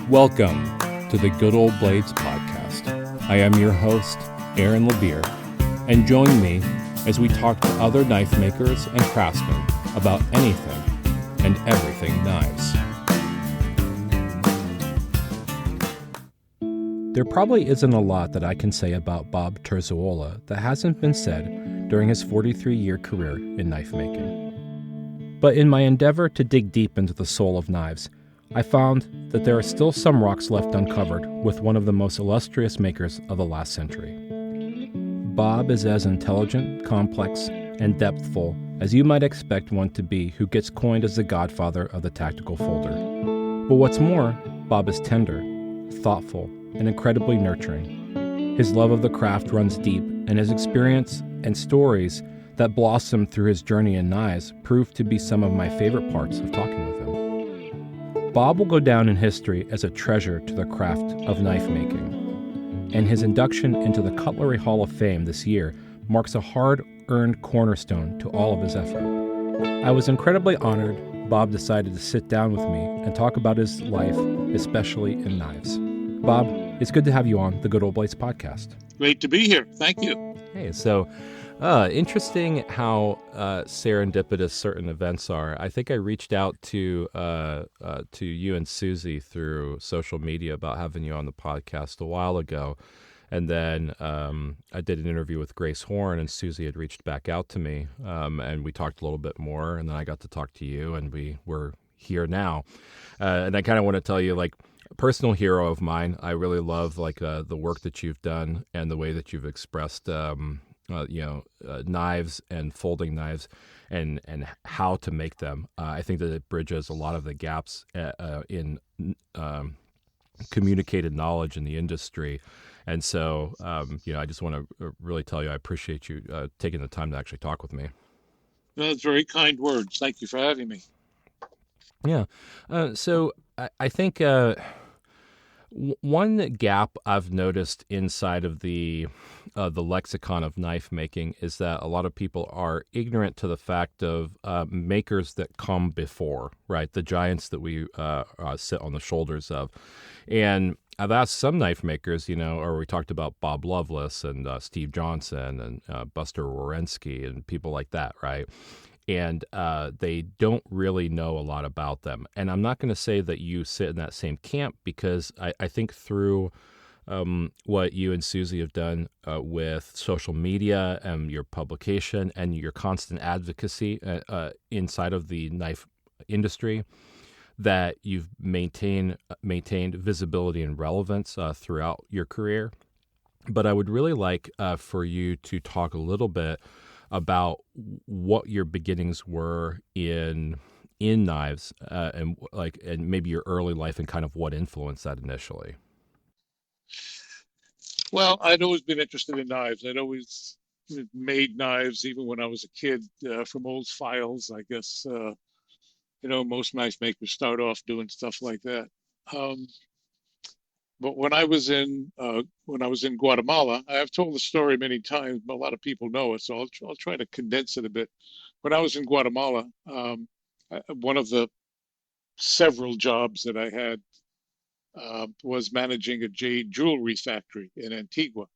Welcome to the Good Old Blades podcast. I am your host, Aaron Levere, and join me as we talk to other knife makers and craftsmen about anything and everything knives. There probably isn't a lot that I can say about Bob Terzuola that hasn't been said during his 43-year career in knife making. But in my endeavor to dig deep into the soul of knives, I found that there are still some rocks left uncovered with one of the most illustrious makers of the last century. Bob is as intelligent, complex, and depthful as you might expect one to be who gets coined as the godfather of the tactical folder. But what's more, Bob is tender, thoughtful, and incredibly nurturing. His love of the craft runs deep, and his experience and stories that blossom through his journey in knives prove to be some of my favorite parts of talking with him. Bob will go down in history as a treasure to the craft of knife making, and his induction into the Cutlery Hall of Fame this year marks a hard-earned cornerstone to all of his effort. I was incredibly honored Bob decided to sit down with me and talk about his life, especially in knives. Bob, it's good to have you on the Good Old Blades podcast. Great to be here. Thank you. Hey, so interesting how serendipitous certain events are. I think I reached out to you and Susie through social media about having you on the podcast a while ago. And then I did an interview with Grace Horn, and Susie had reached back out to me, and we talked a little bit more, and then I got to talk to you, and we're here now. And I kind of want to tell you, like, a personal hero of mine. I really love, like, the work that you've done and the way that you've expressed, knives and folding knives and how to make them. I think that it bridges a lot of the gaps in communicated knowledge in the industry. And so, I just want to really tell you I appreciate you taking the time to actually talk with me. That's very kind words. Thank you for having me. Yeah. So I think one gap I've noticed inside of the lexicon of knife making is that a lot of people are ignorant to the fact of makers that come before, right? The giants that we sit on the shoulders of. And I've asked some knife makers, or we talked about Bob Loveless and Steve Johnson and Buster Wierensky and people like that, right? And they don't really know a lot about them. And I'm not going to say that you sit in that same camp, because I think through what you and Susie have done with social media and your publication and your constant advocacy inside of the knife industry, that you've maintained visibility and relevance throughout your career. But I would really like for you to talk a little bit about what your beginnings were in knives and maybe your early life and kind of what influenced that initially. Well, I'd always been interested in knives. I'd always made knives even when I was a kid from old files. I guess most knife makers start off doing stuff like that. But when I was in Guatemala, I have told the story many times, but a lot of people know it, so I'll try to condense it a bit. When I was in Guatemala, one of the several jobs that I had was managing a jade jewelry factory in Antigua,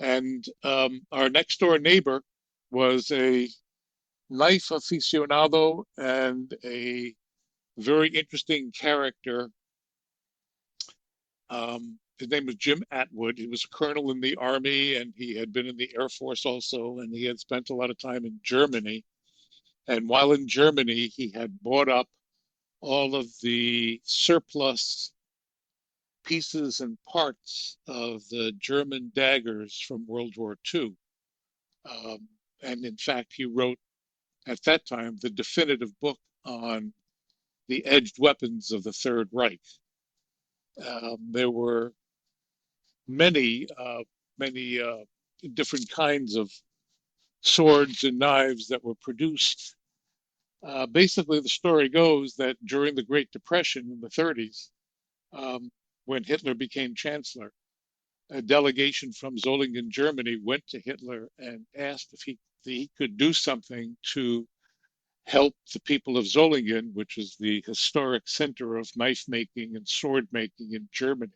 and our next door neighbor was a knife aficionado and a very interesting character. His name was Jim Atwood. He was a colonel in the Army, and he had been in the Air Force also, and he had spent a lot of time in Germany. And while in Germany, he had bought up all of the surplus pieces and parts of the German daggers from World War II. And in fact, he wrote, at that time, the definitive book on the edged weapons of the Third Reich. There were many different kinds of swords and knives that were produced. Basically, the story goes that during the Great Depression in the 30s, when Hitler became chancellor, a delegation from Solingen, Germany, went to Hitler and asked if he could do something to help the people of Solingen, which is the historic center of knife making and sword making in Germany,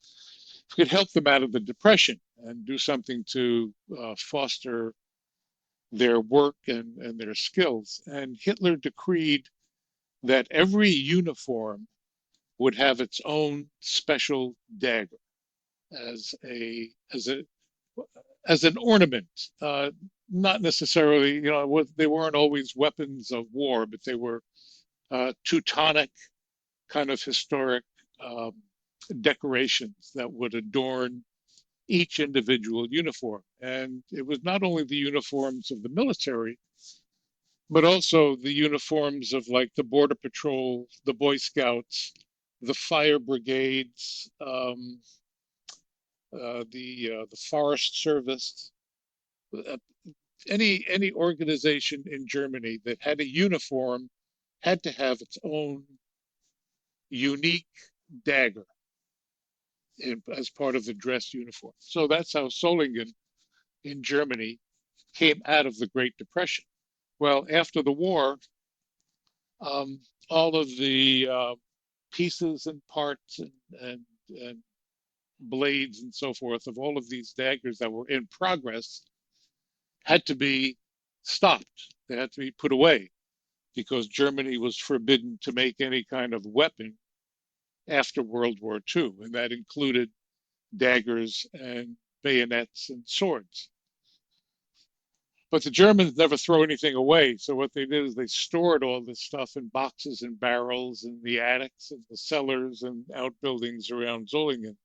if we could help them out of the Depression and do something to foster their work and their skills. And Hitler decreed that every uniform would have its own special dagger as a as a as an ornament, not necessarily, they weren't always weapons of war, but they were Teutonic kind of historic um, decorations that would adorn each individual uniform. And it was not only the uniforms of the military, but also the uniforms of like the Border Patrol, the Boy Scouts, the fire brigades, the Forest Service, uh, any organization in Germany that had a uniform had to have its own unique dagger as part of the dress uniform. So that's how Solingen in Germany came out of the Great Depression. Well, after the war, um, all of the pieces and parts and blades and so forth of all of these daggers that were in progress had to be stopped. They had to be put away because Germany was forbidden to make any kind of weapon after World War II, and that included daggers and bayonets and swords. But the Germans never throw anything away. So what they did is they stored all this stuff in boxes and barrels in the attics and the cellars and outbuildings around Solingen.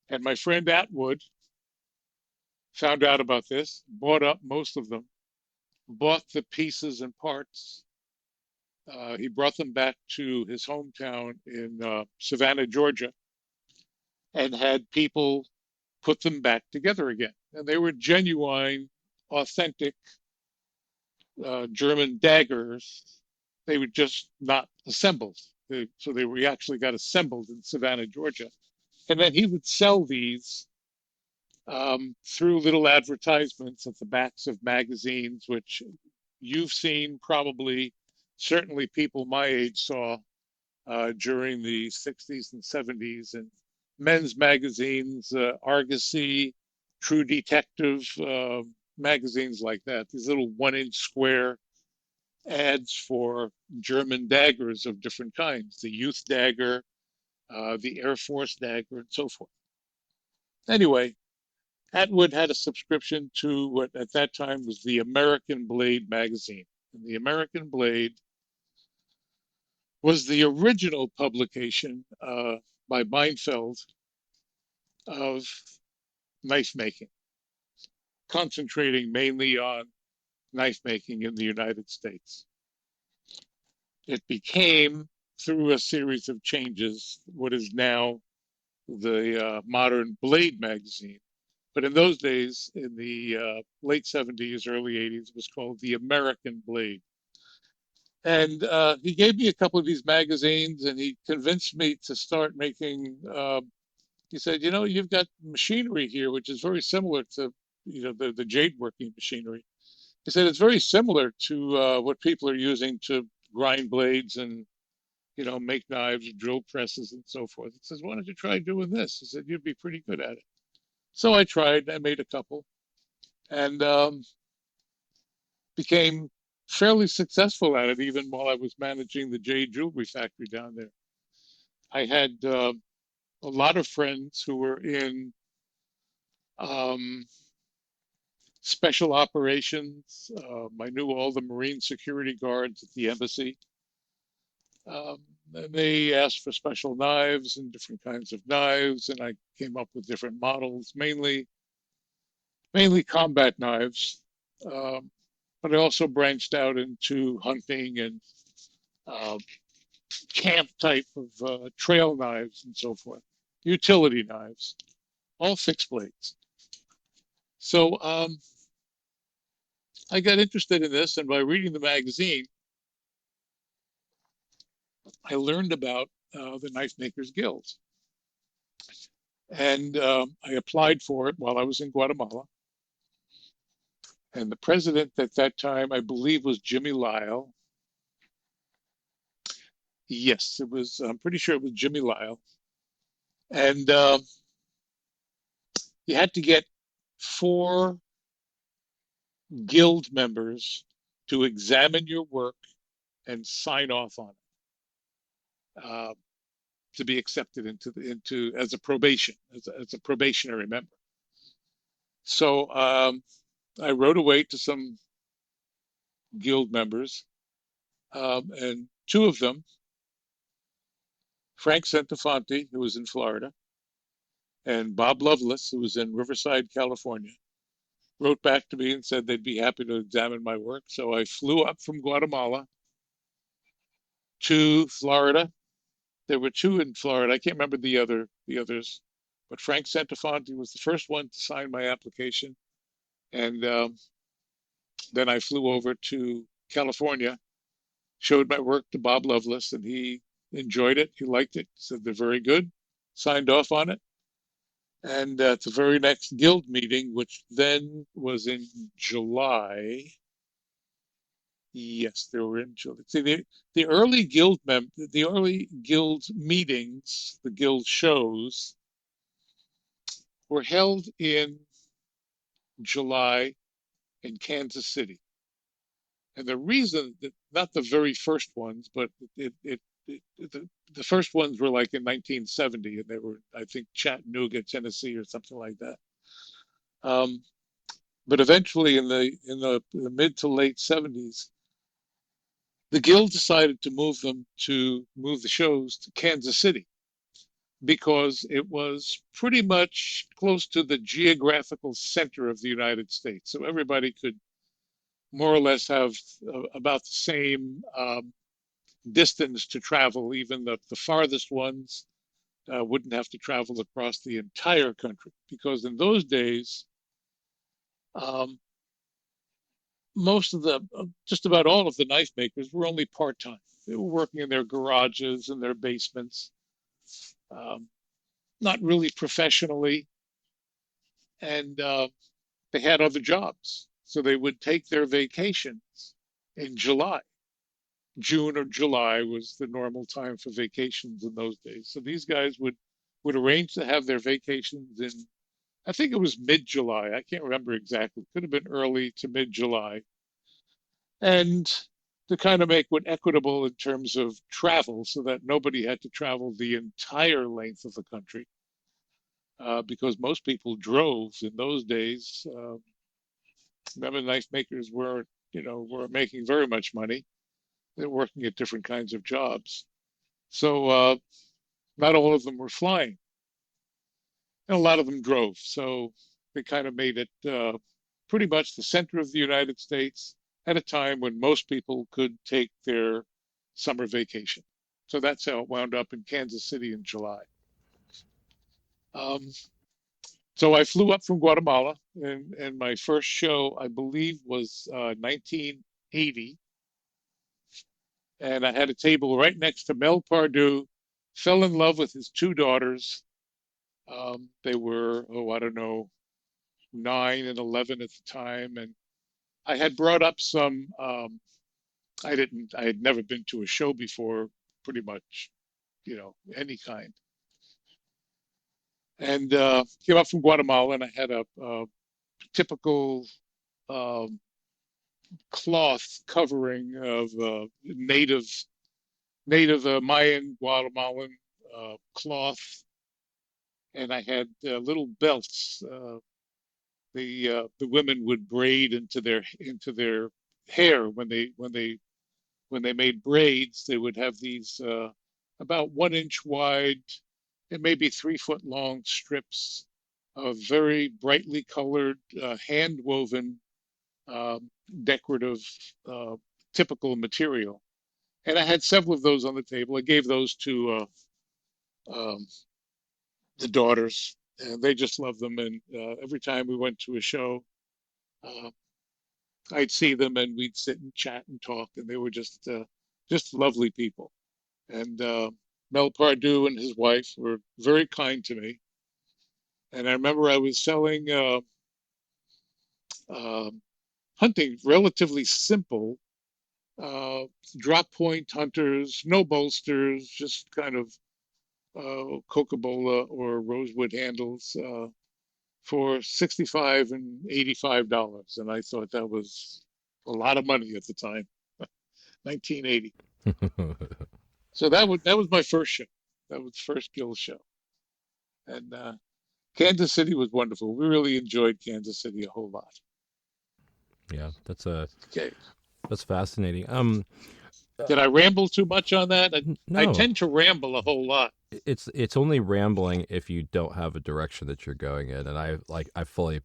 And my friend Atwood found out about this, bought up most of them, bought the pieces and parts. He brought them back to his hometown in Savannah, Georgia, and had people put them back together again. And they were genuine, authentic German daggers. They were just not assembled. So we actually got assembled in Savannah, Georgia. And then he would sell these through little advertisements at the backs of magazines, which you've seen probably, certainly people my age saw during the 60s and 70s, and men's magazines, Argosy, True Detective, magazines like that, these little 1 inch square ads for German daggers of different kinds, the youth dagger, the Air Force dagger, and so forth. Anyway, Atwood had a subscription to what at that time was the American Blade magazine. And the American Blade was the original publication by Meinfeld of knife making, concentrating mainly on knife making in the United States. It became, through a series of changes, what is now the modern Blade magazine. But in those days, in the late 70s, early 80s, it was called the American Blade. And he gave me a couple of these magazines, and he convinced me to start making. He said, you've got machinery here, which is very similar to, the jade working machinery. He said it's very similar to what people are using to grind blades and, make knives, drill presses, and so forth. He says, why don't you try doing this? He said, you'd be pretty good at it. So I tried. I made a couple, and became fairly successful at it, even while I was managing the jade jewelry factory down there. I had a lot of friends who were in um, special operations. I knew all the Marine security guards at the embassy. And they asked for special knives and different kinds of knives, and I came up with different models, mainly combat knives. But I also branched out into hunting and uh, camp type of trail knives and so forth, utility knives, all fixed blades. So I got interested in this, and by reading the magazine, I learned about the Knife Makers Guild. And I applied for it while I was in Guatemala. And the president at that time, I believe, was Jimmy Lyle. Yes, it was. I'm pretty sure it was Jimmy Lyle, and you had to get four guild members to examine your work and sign off on it to be accepted into as a probation as a probationary member. So I wrote away to some guild members, and two of them, Frank Centofanti, who was in Florida, and Bob Lovelace, who was in Riverside, California, wrote back to me and said they'd be happy to examine my work. So I flew up from Guatemala to Florida. There were two in Florida. I can't remember the others, but Frank Centofanti was the first one to sign my application, and then I flew over to California, showed my work to Bob Lovelace, and he enjoyed it. He liked it. Said they're very good. Signed off on it. And at the very next guild meeting, which then was in July, yes, they were in July. See, the early guild meetings, the guild shows, were held in July in Kansas City. And the reason that not the very first ones, but the first ones were like in 1970, and they were, I think, Chattanooga, Tennessee, or something like that. Um, but eventually, in the mid to late 70s, the guild decided to move the shows to Kansas City because it was pretty much close to the geographical center of the United States, so everybody could more or less have about the same distance to travel. Even the farthest ones wouldn't have to travel across the entire country because in those days, um, most of the, just about all of the knife makers were only part time. They were working in their garages and their basements, um, not really professionally, and they had other jobs. So they would take their vacations in July. June or July was the normal time for vacations in those days. So these guys would arrange to have their vacations in, I think it was mid-July. I can't remember exactly. Could have been early to mid-July. And to kind of make it equitable in terms of travel so that nobody had to travel the entire length of the country, because most people drove in those days. Remember, knife makers were making very much money. They're working at different kinds of jobs. So not all of them were flying, and a lot of them drove. So they kind of made it pretty much the center of the United States at a time when most people could take their summer vacation. So that's how it wound up in Kansas City in July. Um, so I flew up from Guatemala, and my first show, I believe, was 1980. And I had a table right next to Mel Pardew, fell in love with his two daughters. They were, oh, I don't know, 9 and 11 at the time. And I had brought up some, I had never been to a show before, pretty much, any kind. And came up from Guatemala, and I had a typical um, cloth covering of native Mayan Guatemalan cloth, and I had little belts. The women would braid into their hair when they made braids. They would have these about 1 inch wide and maybe 3 foot long strips of very brightly colored hand woven decorative uh, typical material. And I had several of those on the table. I gave those to um, the daughters, and they just loved them. And every time we went to a show, uh, I'd see them, and we'd sit and chat and talk, and they were just lovely people. And Mel Pardew and his wife were very kind to me. And I remember I was selling uh, hunting relatively simple uh, drop point hunters, no bolsters, just kind of Coca-Cola or rosewood handles for 65 and $85. And I thought that was a lot of money at the time, 1980. So that was my first show. That was the first guild show. And Kansas City was wonderful. We really enjoyed Kansas City a whole lot. Yeah, Okay. that's fascinating. Did I ramble too much on that? I No, tend to ramble a whole lot. it's only rambling if you don't have a direction that you're going in, and I fully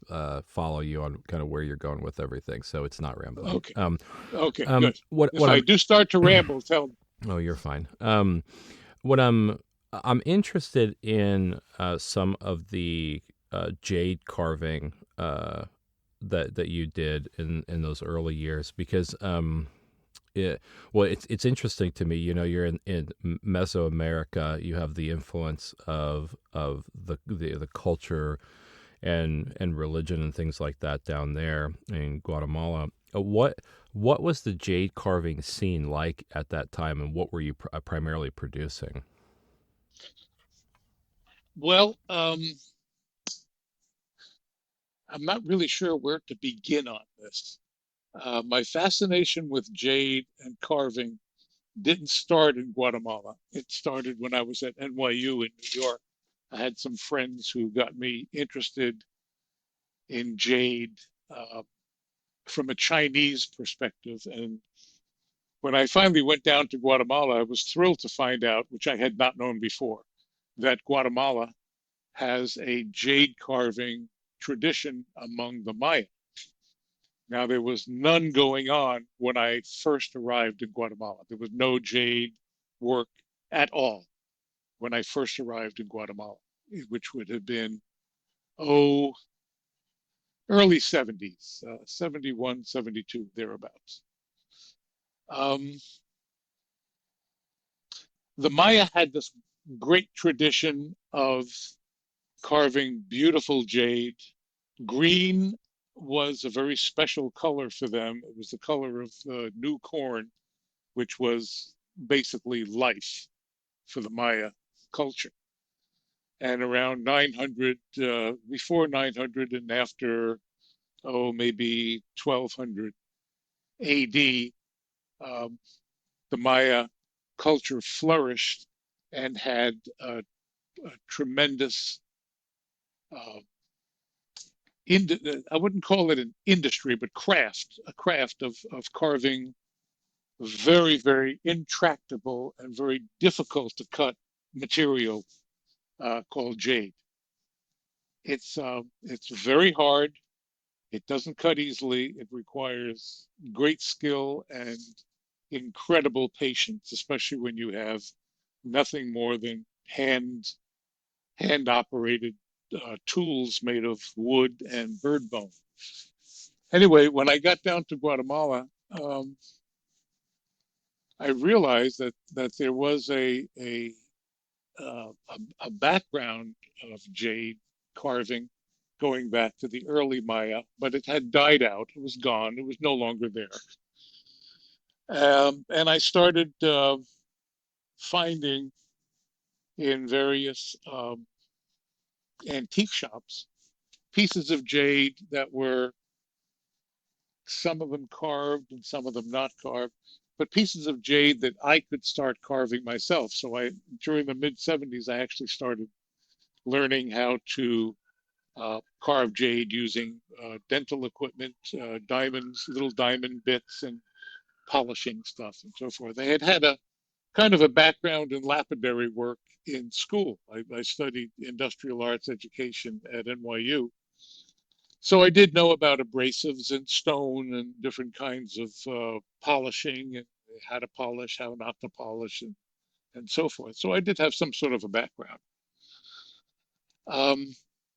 follow you on kind of where you're going with everything, so it's not rambling. Okay. Okay, good. If What I I'm do start to ramble, tell me. oh, you're fine. What I'm interested in some of the jade carving that you did in those early years because it's interesting to me. You know, you're in Mesoamerica. You have the influence of the culture and religion and things like that down there in Guatemala. What was the jade carving scene like at that time, and what were you primarily producing? Well, I'm not really sure where to begin on this. My fascination with jade and carving didn't start in Guatemala. It started when I was at NYU in New York. I had some friends who got me interested in jade uh, from a Chinese perspective. And when I finally went down to Guatemala, I was thrilled to find out, which I had not known before, that Guatemala has a jade carving tradition among the Maya. Now, there was none going on when I first arrived in Guatemala. There was no jade work at all when I first arrived in Guatemala, which would have been, oh, early 70s, 71, 72, thereabouts. Um, the Maya had this great tradition of carving beautiful jade. Green was a very special color for them. It was the color of new corn, which was basically life for the Maya culture. And around 900, before 900 and after, oh, maybe 1200 AD, um, the Maya culture flourished and had a tremendous, uh, I wouldn't call it an industry, but a craft of carving very, very intractable and very difficult to cut material called jade. It's very hard. It doesn't cut easily. It requires great skill and incredible patience, especially when you have nothing more than hand operated tools made of wood and bird bone. Anyway, when I got down to Guatemala, I realized that there was a background of jade carving going back to the early Maya, but it had died out. It was gone. It was no longer there. And I started finding in various antique shops pieces of jade that were some of them carved and some of them not carved, but pieces of jade that I could start carving myself. So during the mid 70s, I actually started learning how to carve jade using dental equipment, diamonds, little diamond bits, and polishing stuff and so forth. I had a kind of a background in lapidary work in school. I studied industrial arts education at NYU. So I did know about abrasives and stone and different kinds of polishing and how to polish, how not to polish, and so forth. So I did have some sort of a background. Um,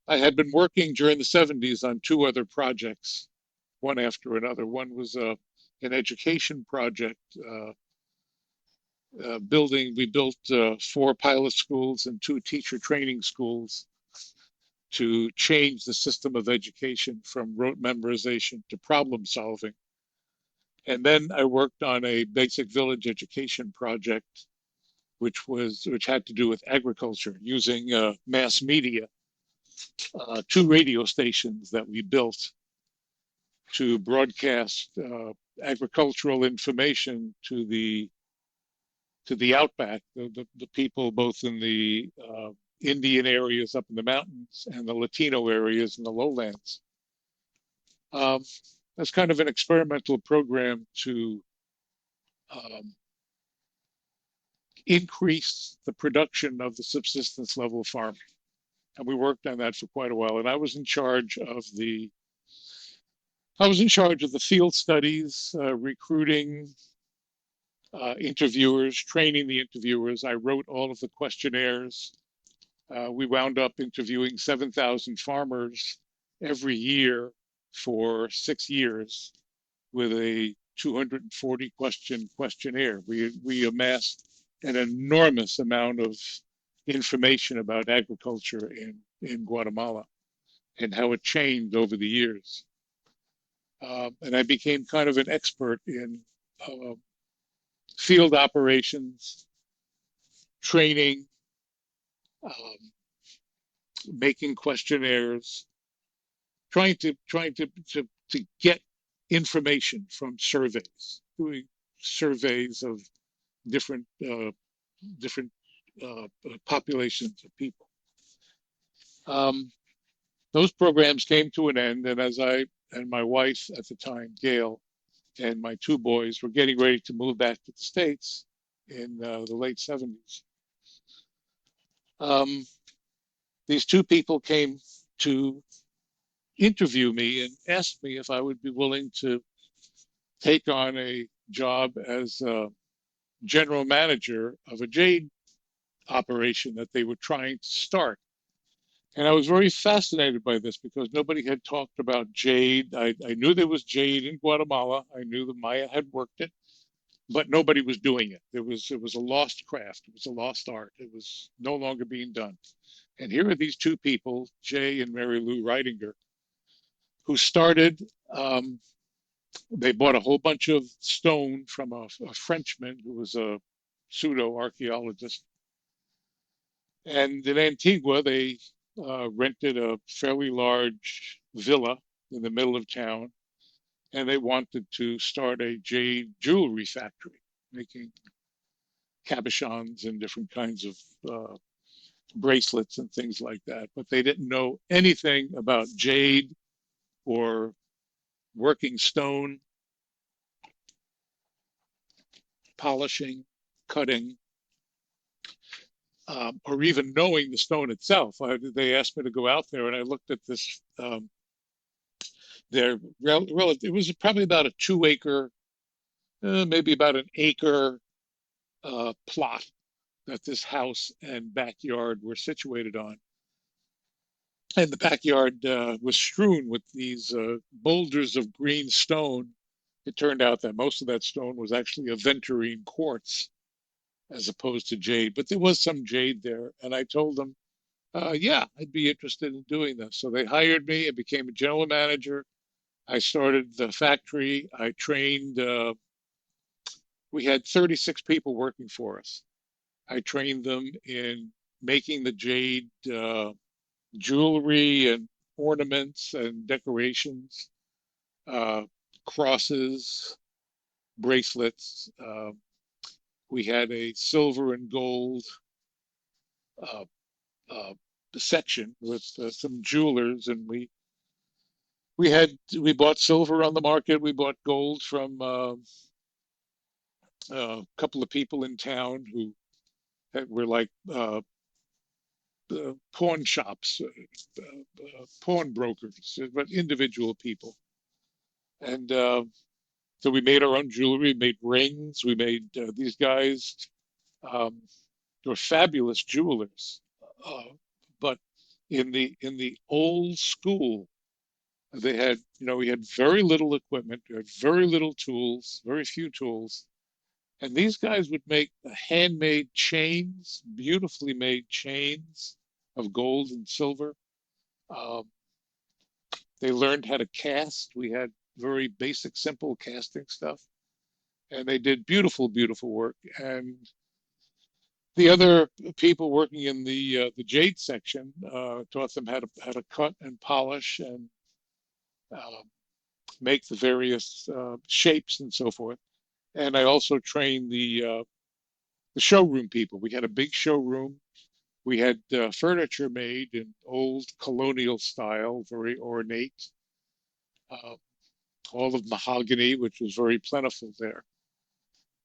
I had been working during the 70s on two other projects, one after another. One was an education project we built four pilot schools and two teacher training schools to change the system of education from rote memorization to problem solving. And then I worked on a basic village education project, which had to do with agriculture using mass media, two radio stations that we built to broadcast agricultural information to the outback, the people both in the Indian areas up in the mountains and the Latino areas in the lowlands. Um, that's kind of an experimental program to um, increase the production of the subsistence level farm. And we worked on that for quite a while. And I was in charge of the field studies, recruiting interviewers, training the interviewers. I wrote all of the questionnaires. We wound up interviewing 7,000 farmers every year for 6 years with a 240 question questionnaire. We amassed an enormous amount of information about agriculture in Guatemala and how it changed over the years. And I became kind of an expert in uh, field operations, training, um, making questionnaires, trying to get information from surveys, doing surveys of different different populations of people. Um, those programs came to an end, and as I and my wife at the time, Gail, and my two boys were getting ready to move back to the States in the late 70s. Um, these two people came to interview me and asked me if I would be willing to take on a job as a general manager of a jade operation that they were trying to start. And I was very fascinated by this because nobody had talked about jade. I knew there was jade in Guatemala. I knew that Maya had worked it, but nobody was doing it. It was a lost craft. It was a lost art. It was no longer being done. And here are these two people, Jay and Mary Lou Reidinger, who started. They bought a whole bunch of stone from a Frenchman who was a pseudo archaeologist. And in Antigua, they rented a fairly large villa in the middle of town, and they wanted to start a jade jewelry factory, making cabochons and different kinds of bracelets and things like that. But they didn't know anything about jade or working stone, polishing, cutting, or even knowing the stone itself. They asked me to go out there, and I looked at this. It was probably about a 2 acre, maybe about an acre plot that this house and backyard were situated on. And the backyard was strewn with these boulders of green stone. It turned out that most of that stone was actually aventurine quartz as opposed to jade, but there was some jade there. And I told them, yeah, I'd be interested in doing this. So they hired me and became a general manager. I started the factory. I trained, we had 36 people working for us. I trained them in making the jade jewelry and ornaments and decorations, uh, crosses, bracelets. We had a silver and gold uh, uh, section with some jewelers, and we bought silver on the market. We bought gold from a couple of people in town who were like pawn shops, pawn brokers, but individual people. And so we made our own jewelry, made rings. We made these guys. Um, they were fabulous jewelers, but in the old school, they had we had very little equipment, we had very little tools, very few tools, and these guys would make handmade chains, beautifully made chains of gold and silver. Um, they learned how to cast. We had very basic, simple casting stuff. and they did beautiful, beautiful work. And the other people working in the jade section taught them how to cut and polish and uh, make the various shapes and so forth. And I also trained the showroom people. We had a big showroom. We had furniture made in old colonial style, very ornate, uh, all of mahogany, which was very plentiful there.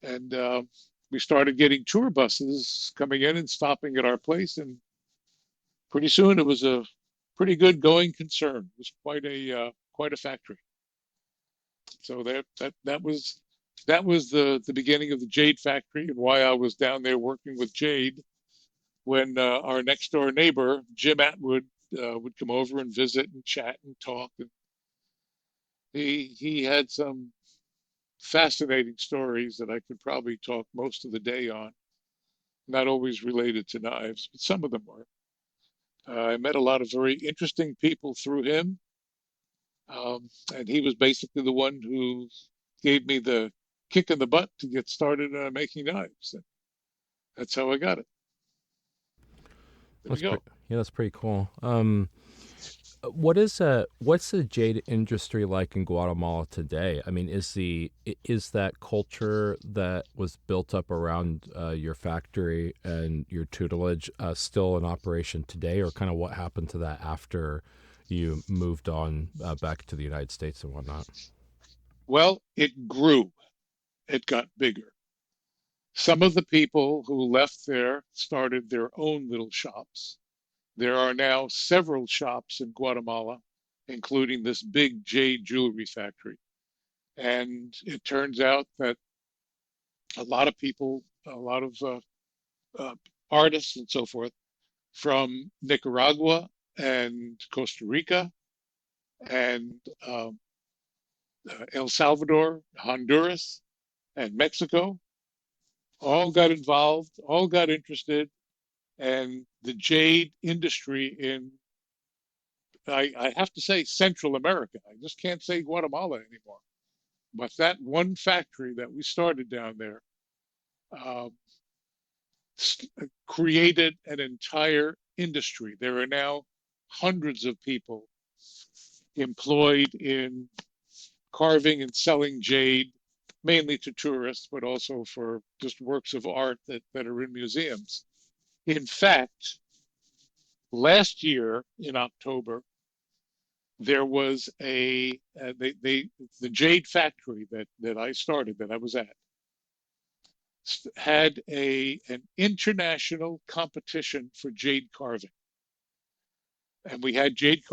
And we started getting tour buses coming in and stopping at our place, and pretty soon it was a pretty good going concern. It was quite a factory. So that was the beginning of the Jade factory and why I was down there working with Jade when our next door neighbor Jim Atwood would come over and visit and chat and talk. And he had some fascinating stories that I could probably talk most of the day on. Not always related to knives, but some of them were. I met a lot of very interesting people through him, and he was basically the one who gave me the kick in the butt to get started making knives. And that's how I got it. There we That's go. pretty. Yeah, that's pretty cool. What's the jade industry like in Guatemala today? I mean, is that culture that was built up around your factory and your tutelage still in operation today, or kind of what happened to that after you moved on back to the United States and whatnot? Well, it grew. It got bigger. Some of the people who left there started their own little shops. There are now several shops in Guatemala, including this big jade jewelry factory. And it turns out that a lot of people, a lot of uh, artists and so forth from Nicaragua and Costa Rica and El Salvador, Honduras, and Mexico all got involved, all got interested, and the jade industry in, I have to say, Central America. I just can't say Guatemala anymore. But that one factory that we started down there uh, created an entire industry. There are now hundreds of people employed in carving and selling jade, mainly to tourists, but also for just works of art that are in museums. In fact, last year in October, there was the jade factory that I started, that I was at, had an international competition for jade carving. And they had jade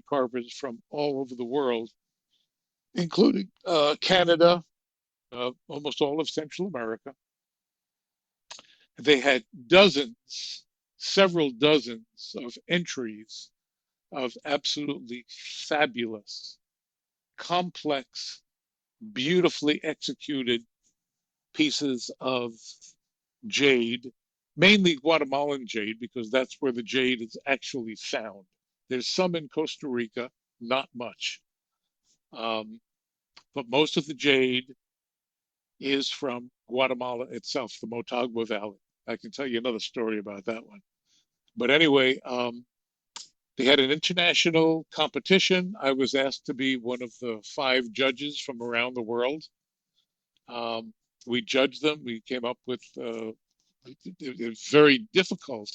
carvers from all over the world, including Canada, almost all of Central America. They had dozens, several dozens of entries of absolutely fabulous, complex, beautifully executed pieces of jade, mainly Guatemalan jade, because that's where the jade is actually found. There's some in Costa Rica, not much. Um, but most of the jade is from Guatemala itself, the Motagua Valley. I can tell you another story about that one. But anyway, they had an international competition. I was asked to be one of the five judges from around the world. Um, we judged them. We came up with very difficult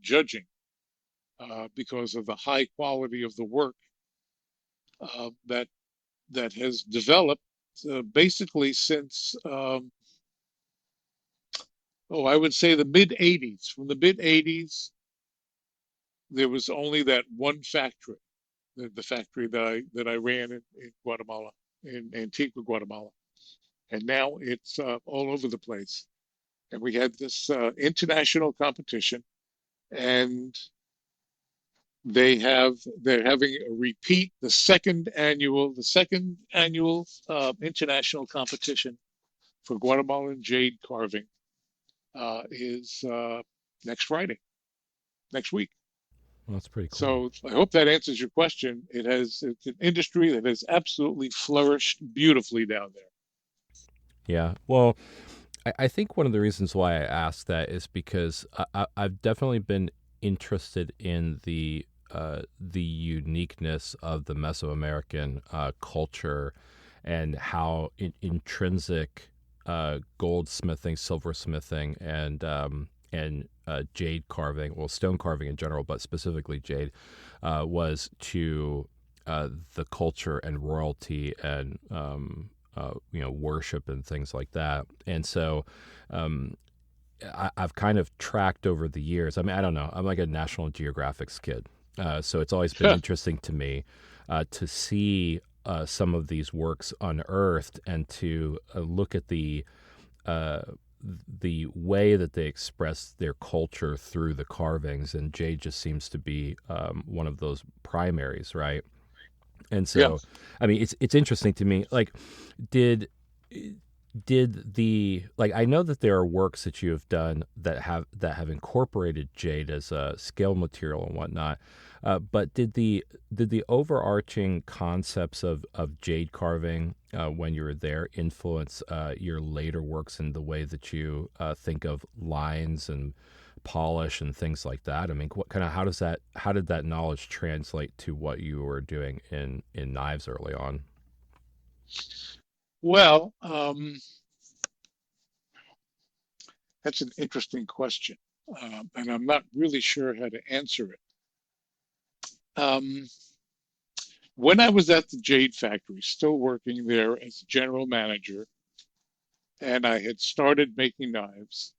judging because of the high quality of the work that has developed basically since I would say the mid '80s. From the mid '80s, there was only that one factory, the factory that I ran in Guatemala, in Antigua, Guatemala, and now it's all over the place. And we had this international competition, and they're having a repeat, the second annual international competition for Guatemalan jade carving is next Friday, next week. Well, that's pretty cool. So I hope that answers your question. It's an industry that has absolutely flourished beautifully down there. Yeah. Well, I think one of the reasons why I asked that is because I've definitely been interested in the uniqueness of the Mesoamerican culture and how intrinsic goldsmithing, silversmithing, and jade carving, well, stone carving in general, but specifically jade, was to the culture and royalty and worship and things like that. And so um, I've kind of tracked over the years. I mean, I don't know. I'm like a National Geographic's kid, so it's always been interesting to me to see some of these works unearthed and to look at uh, the way that they express their culture through the carvings. And jade just seems to be one of those primaries, right? And Yeah. so, I mean, it's interesting to me. Like, did did the like I know that there are works that you have done that have incorporated jade as a scale material and whatnot, but did the overarching concepts of jade carving when you were there influence your later works in the way that you think of lines and polish and things like that? I mean, what kind of how did that knowledge translate to what you were doing in knives early on? Well, that's an interesting question, and I'm not really sure how to answer it. Um, when I was at the Jade Factory, still working there as general manager, and I had started making knives,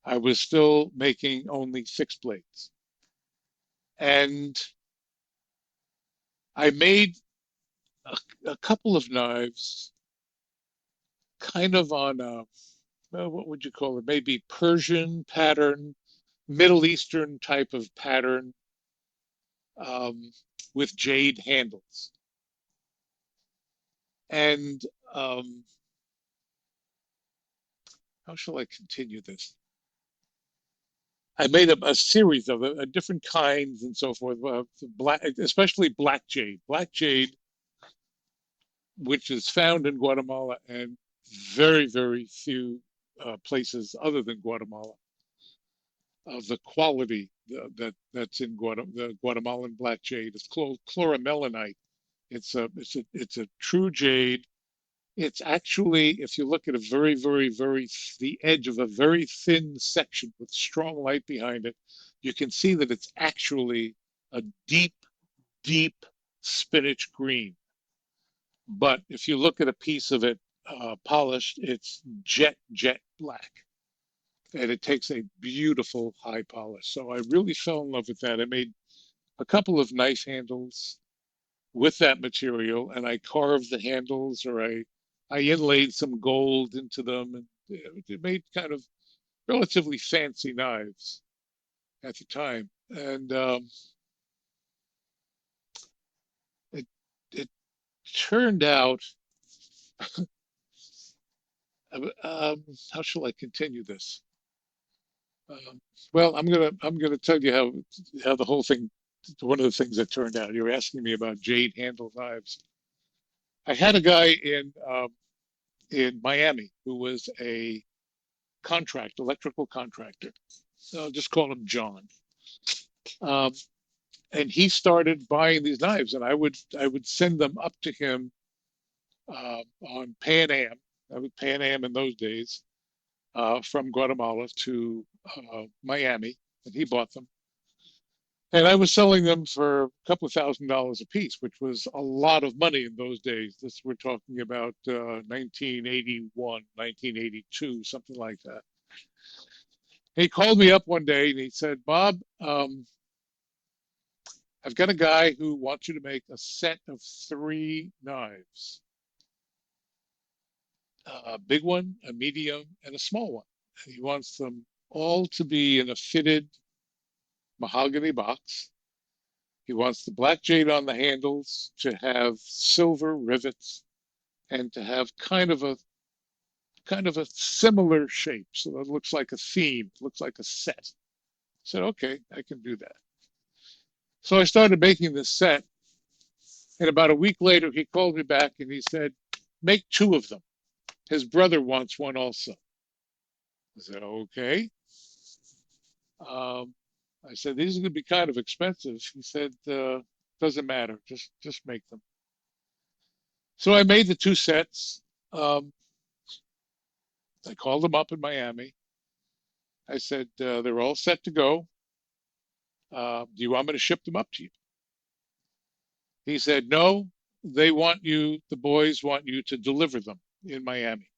I was still making only fixed blades. And I made a couple of knives kind of on a, well, what would you call it? Maybe Persian pattern, Middle Eastern type of pattern, um, with jade handles. And how shall I continue this? I made a series of different kinds and so forth. Black, especially black jade. Black jade, which is found in Guatemala and very, very few places other than Guatemala. Of the quality that's in the Guatemalan black jade. It's called chloromelanite. It's a true jade. It's actually, if you look at a very, very, very, the edge of a very thin section with strong light behind it, you can see that it's actually a deep, deep spinach green. But if you look at a piece of it polished, it's jet black. And it takes a beautiful high polish. So I really fell in love with that. I made a couple of knife handles with that material, and I carved the handles, or I inlaid some gold into them, and it made kind of relatively fancy knives at the time. And it it turned out. How shall I continue this? Well, I'm gonna tell you how the whole thing. One of the things that turned out. You were asking me about jade handle knives. I had a guy in Miami who was a electrical contractor. So I'll just call him John. Um, and he started buying these knives, and I would send them up to him on Pan Am. I would Pan Am in those days from Guatemala to Miami, and he bought them. And I was selling them for a couple of $1,000s a piece, which was a lot of money in those days. This we're talking about 1981, 1982, something like that. He called me up one day and he said, "Bob, I've got a guy who wants you to make a set of three knives, a big one, a medium, and a small one. He wants them all to be in a fitted mahogany box. He wants the black jade on the handles to have silver rivets and to have kind of a similar shape, so that it looks like a theme, looks like a set." I said, "Okay, I can do that." So I started making this set, and about a week later, he called me back and he said, "Make two of them. His brother wants one also." I said, "Okay." Um, I said, "These are going to be kind of expensive." He said, "Doesn't matter. Just make them." So I made the two sets. Um, I called them up in Miami. I said, "They're all set to go. Do you want me to ship them up to you?" He said, "No, they want you, the boys want you to deliver them in Miami,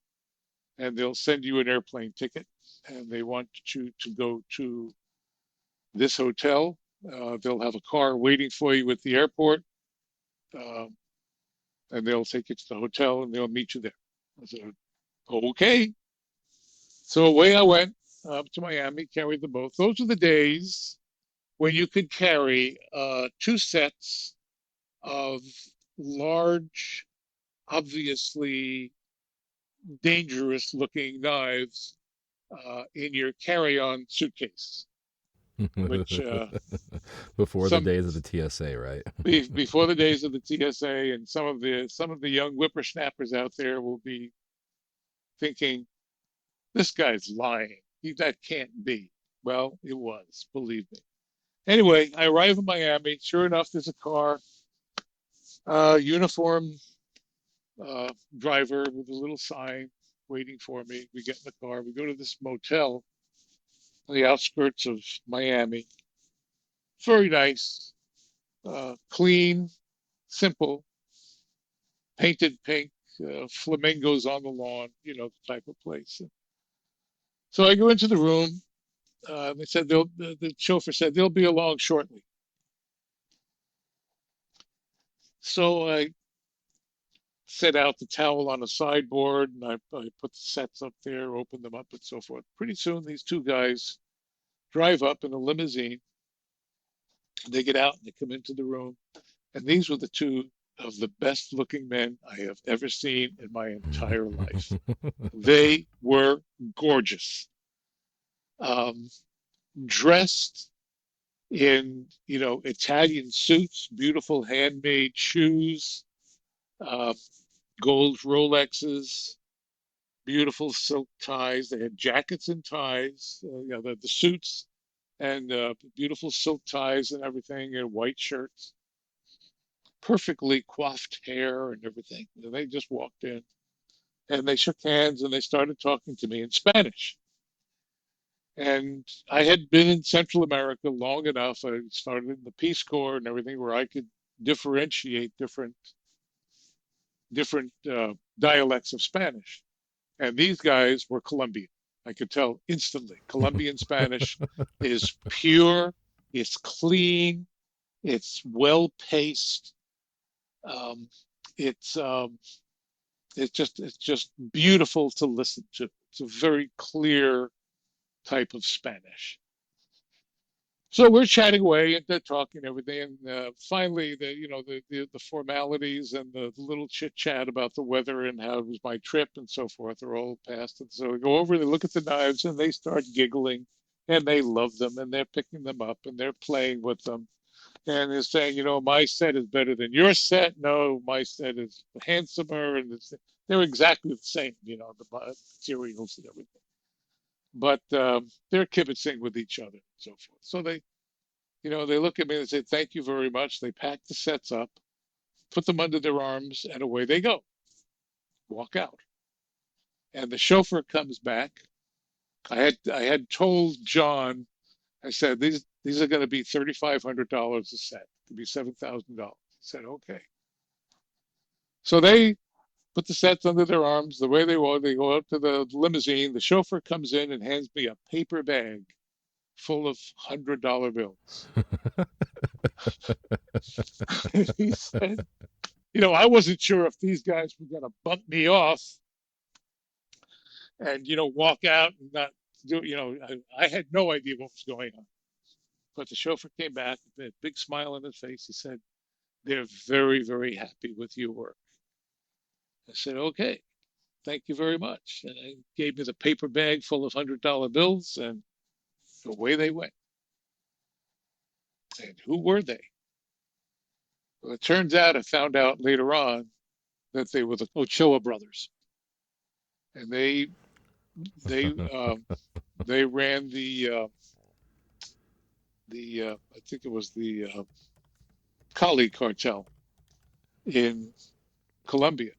and they'll send you an airplane ticket, and they want you to go to this hotel. They'll have a car waiting for you at the airport, um, and they'll take you to the hotel and they'll meet you there." I said, "Okay." So away I went up to Miami, carried them both. Those are the days when you could carry two sets of large, obviously dangerous looking knives in your carry-on suitcase, which Before the some days of the TSA, right? before the days of the TSA, and some of the young whippersnappers out there will be thinking, "This guy's lying. That can't be." Well, it was, believe me. Anyway, I arrive in Miami. Sure enough, there's a car, uniform driver with a little sign waiting for me. We get in the car. We go to this motel on the outskirts of Miami. Very nice, clean, simple, painted pink, flamingos on the lawn, the type of place. So I go into the room. They said the chauffeur said they'll be along shortly. So I set out the towel on a sideboard and I put the sets up there, opened them up, and so forth. Pretty soon, these two guys drive up in a limousine. They get out and they come into the room. And these were the two of the best looking men I have ever seen in my entire life. They were gorgeous, um, dressed in, Italian suits, beautiful handmade shoes, uh, gold Rolexes, beautiful silk ties. They had jackets and ties, the suits and beautiful silk ties and everything, and white shirts, perfectly coiffed hair and everything. And they just walked in and they shook hands and they started talking to me in Spanish. And I had been in Central America long enough. I started in the Peace Corps and everything where I could differentiate different dialects of Spanish. And these guys were Colombian. I could tell instantly. Colombian Spanish is pure, it's clean, it's well paced. Um, it's it's just beautiful to listen to. It's a very clear type of Spanish. So we're chatting away and they're talking and everything, and finally, the formalities and the little chit chat about the weather and how it was my trip and so forth are all past. And so we go over, they look at the knives, and they start giggling, and they love them, and they're picking them up, and they're playing with them, and they're saying, "My set is better than your set. No, my set is handsomer," and they're exactly the same, the materials and everything. But they're kibitzing with each other and so forth. So they look at me and say, "Thank you very much." They pack the sets up, put them under their arms, and away they go. Walk out. And the chauffeur comes back. I had told John, I said, these are going to be $3,500 a set. It could be $7,000. He said, "Okay." So they put the sets under their arms. The way they walk, they go out to the limousine. The chauffeur comes in and hands me a paper bag full of $100 bills. He said, I wasn't sure if these guys were going to bump me off and, walk out and not do, I had no idea what was going on. But the chauffeur came back with a big smile on his face. He said, "They're very, very happy with your work." I said, "Okay, thank you very much." And they gave me the paper bag full of $100 bills, and away they went. And who were they? Well, it turns out I found out later on that they were the Ochoa brothers, and they they ran the I think it was the Cali cartel in Colombia.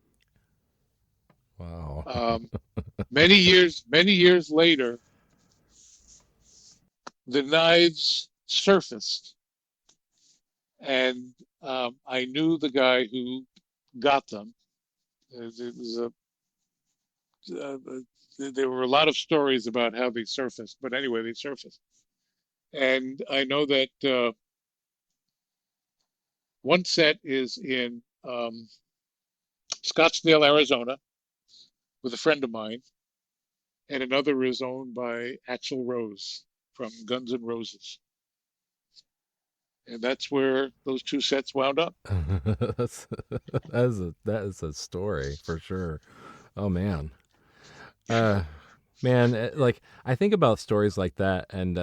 Wow. Um, many years later, the knives surfaced, and I knew the guy who got them. It was uh, there were a lot of stories about how they surfaced, but anyway, they surfaced. And I know that one set is in Scottsdale, Arizona, with a friend of mine, and another is owned by Axl Rose from Guns N' Roses. And that's where those two sets wound up. That's that is a story for sure. Oh man. Uh Man, like I think about stories like that, and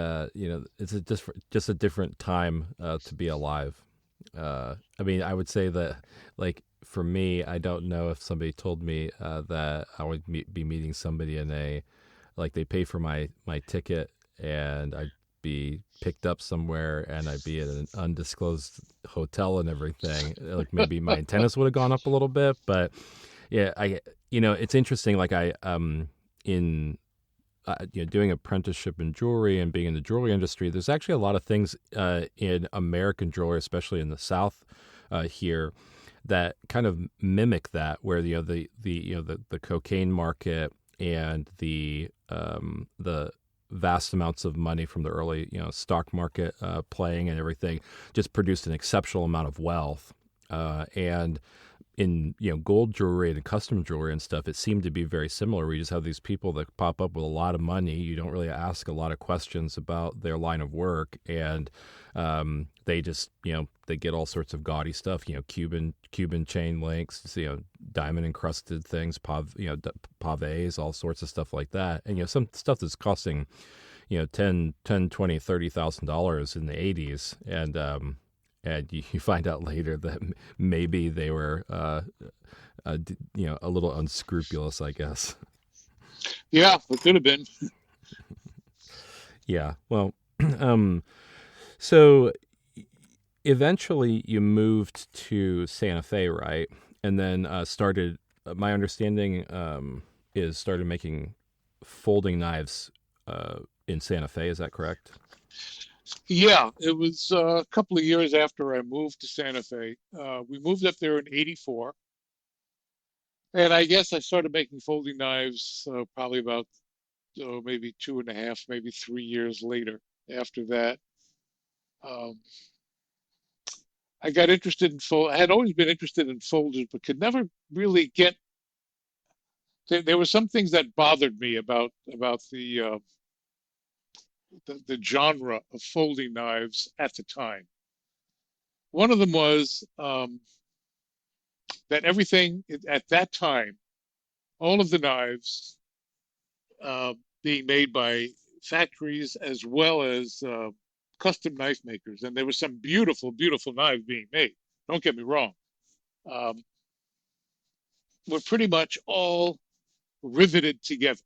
it's just a different time to be alive. I mean, I would say that, like for me, I don't know if somebody told me that I would be meeting somebody in a like they pay for my ticket and I'd be picked up somewhere and I'd be at an undisclosed hotel and everything. Like maybe my antennas would have gone up a little bit, but yeah, it's interesting. Like in doing apprenticeship in jewelry and being in the jewelry industry, there's actually a lot of things in American jewelry, especially in the South here, that kind of mimic that, where the cocaine market and the vast amounts of money from the early stock market playing and everything just produced an exceptional amount of wealth. And in gold jewelry and custom jewelry and stuff, it seemed to be very similar. We just have these people that pop up with a lot of money. You don't really ask a lot of questions about their line of work, and they just they get all sorts of gaudy stuff. Cuban chain links, diamond encrusted things, pavés, all sorts of stuff like that. And some stuff that's costing 10, 20, $30,000 in the 80s, and you find out later that maybe they were, a little unscrupulous, I guess. Yeah, it could have been. Yeah. Well, um, so eventually you moved to Santa Fe, right? And then started. My understanding is started making folding knives in Santa Fe. Is that correct? Yeah, it was a couple of years after I moved to Santa Fe. We moved up there in '84, and I guess I started making folding knives probably about maybe 2.5, maybe 3 years later. After that, um, I got interested in fold. I had always been interested in folders, but could never really get. There were some things that bothered me about the genre of folding knives at the time. One of them was that everything at that time, all of the knives uh, being made by factories as well as custom knife makers, and there were some beautiful, beautiful knives being made. Don't get me wrong. Um, were pretty much all riveted together,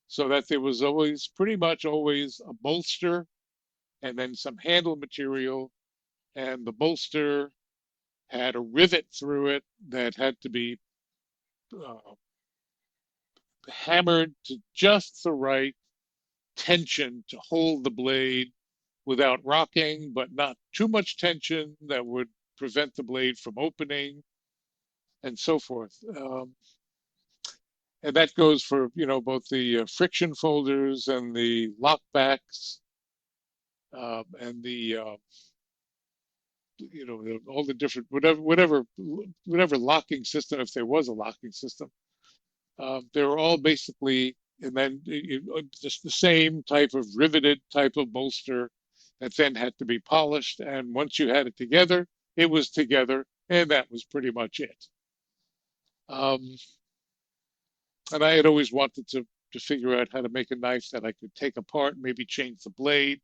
so that there was always pretty much always a bolster and then some handle material, and the bolster had a rivet through it that had to be uh, hammered to just the right tension to hold the blade without rocking, but not too much tension that would prevent the blade from opening, and so forth. And that goes for both the friction folders and the lockbacks, and the all the different whatever locking system, if there was a locking system. They were all basically, and then just the same type of riveted type of bolster that then had to be polished. And once you had it together, it was together, and that was pretty much it. Um, and I had always wanted to figure out how to make a knife that I could take apart, maybe change the blade,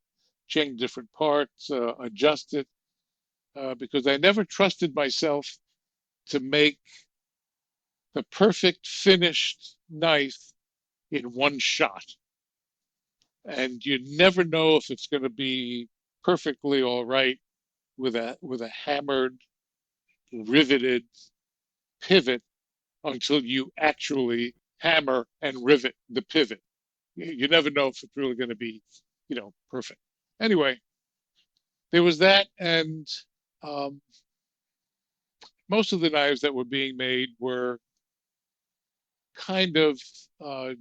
change different parts, adjust it. because I never trusted myself to make the perfect finished knife in one shot. And you never know if it's going to be perfectly all right with a hammered, riveted pivot until you actually hammer and rivet the pivot. You never know if it's really going to be, perfect. Anyway, there was that, and um, most of the knives that were being made were kind of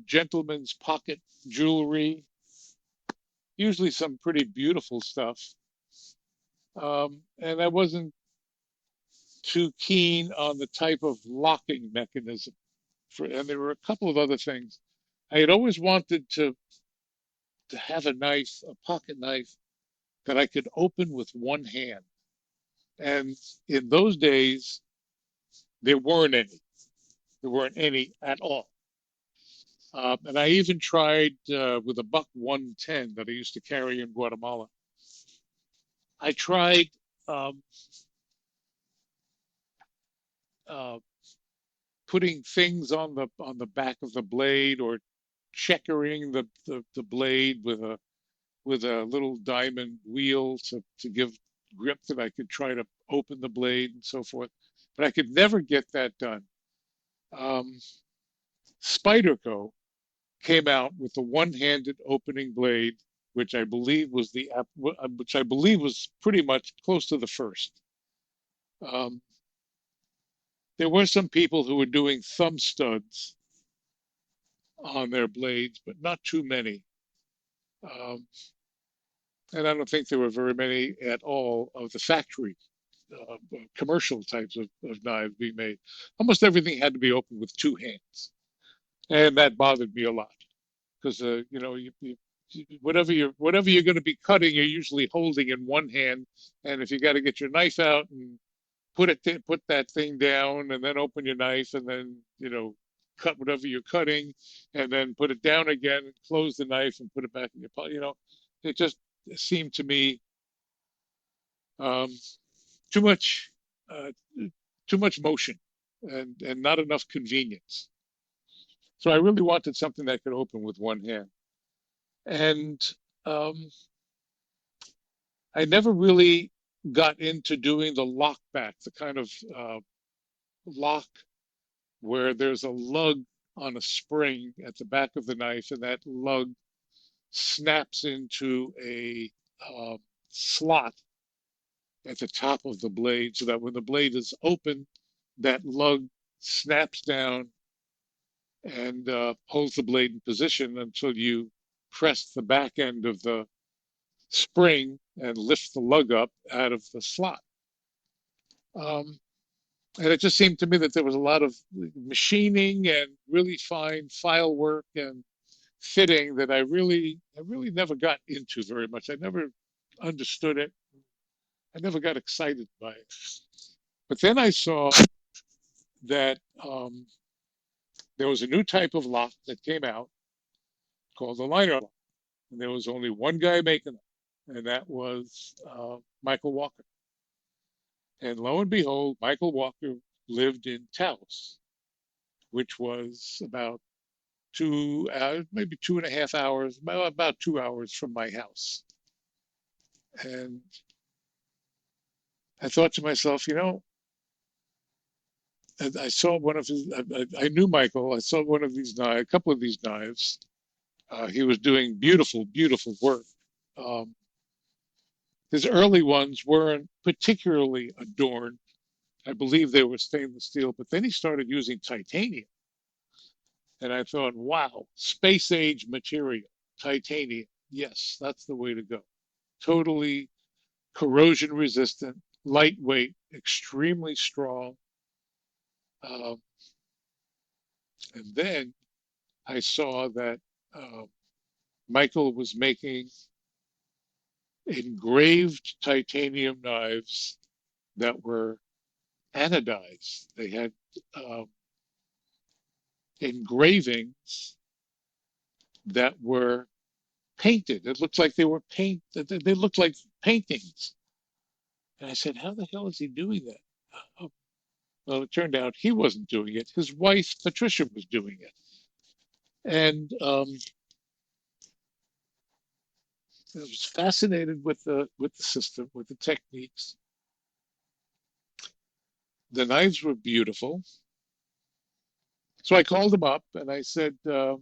gentleman's pocket jewelry, usually some pretty beautiful stuff. And I wasn't too keen on the type of locking mechanism. And there were a couple of other things. I had always wanted to have a knife, a pocket knife, that I could open with one hand. And in those days, there weren't any. There weren't any at all. And I even tried with a buck 110 that I used to carry in Guatemala. I tried um, uh, putting things on the back of the blade or checkering the blade with a little diamond wheel to give grip that I could try to open the blade and so forth. But I could never get that done. Um, Spyderco came out with the one-handed opening blade, which I believe was which I believe was pretty much close to the first. Um, there were some people who were doing thumb studs on their blades, but not too many. Um, and I don't think there were very many at all of the factory commercial types of knives being made. Almost everything had to be opened with two hands, and that bothered me a lot because whatever you're going to be cutting, you're usually holding in one hand, and if you got to get your knife out and put that thing down, and then open your knife, and then cut whatever you're cutting, and then put it down again, and close the knife, and put it back in your pocket. It just seemed to me um, too much uh, too much motion and not enough convenience. So I really wanted something that could open with one hand. And um, I never really got into doing the lock back, the kind of lock where there's a lug on a spring at the back of the knife, and that lug snaps into a slot at the top of the blade so that when the blade is open, that lug snaps down and holds the blade in position until you press the back end of the spring and lift the lug up out of the slot. Um, and it just seemed to me that there was a lot of machining and really fine file work and fitting that I really never got into very much. I never understood it. I never got excited by it. But then I saw that there was a new type of lock that came out called the liner lock. And there was only one guy making them, and that was Michael Walker. And lo and behold, Michael Walker lived in Taos, which was about maybe 2.5 hours, about 2 hours from my house. And I thought to myself, I saw one of his, I knew Michael. I saw one of these knives, a couple of these knives. He was doing beautiful, beautiful work. Um, his early ones weren't particularly adorned. I believe they were stainless steel, but then he started using titanium. And I thought, wow, space age material, titanium. Yes, that's the way to go. Totally corrosion resistant, lightweight, extremely strong. Um, and then I saw that Michael was making engraved titanium knives that were anodized. They had um, engravings that were painted. It looked like they were paint. They looked like paintings. And I said, how the hell is he doing that? Oh, well, it turned out he wasn't doing it. His wife, Patricia, was doing it. And I was fascinated with the system, with the techniques. The knives were beautiful. So I called him up and I said, "Can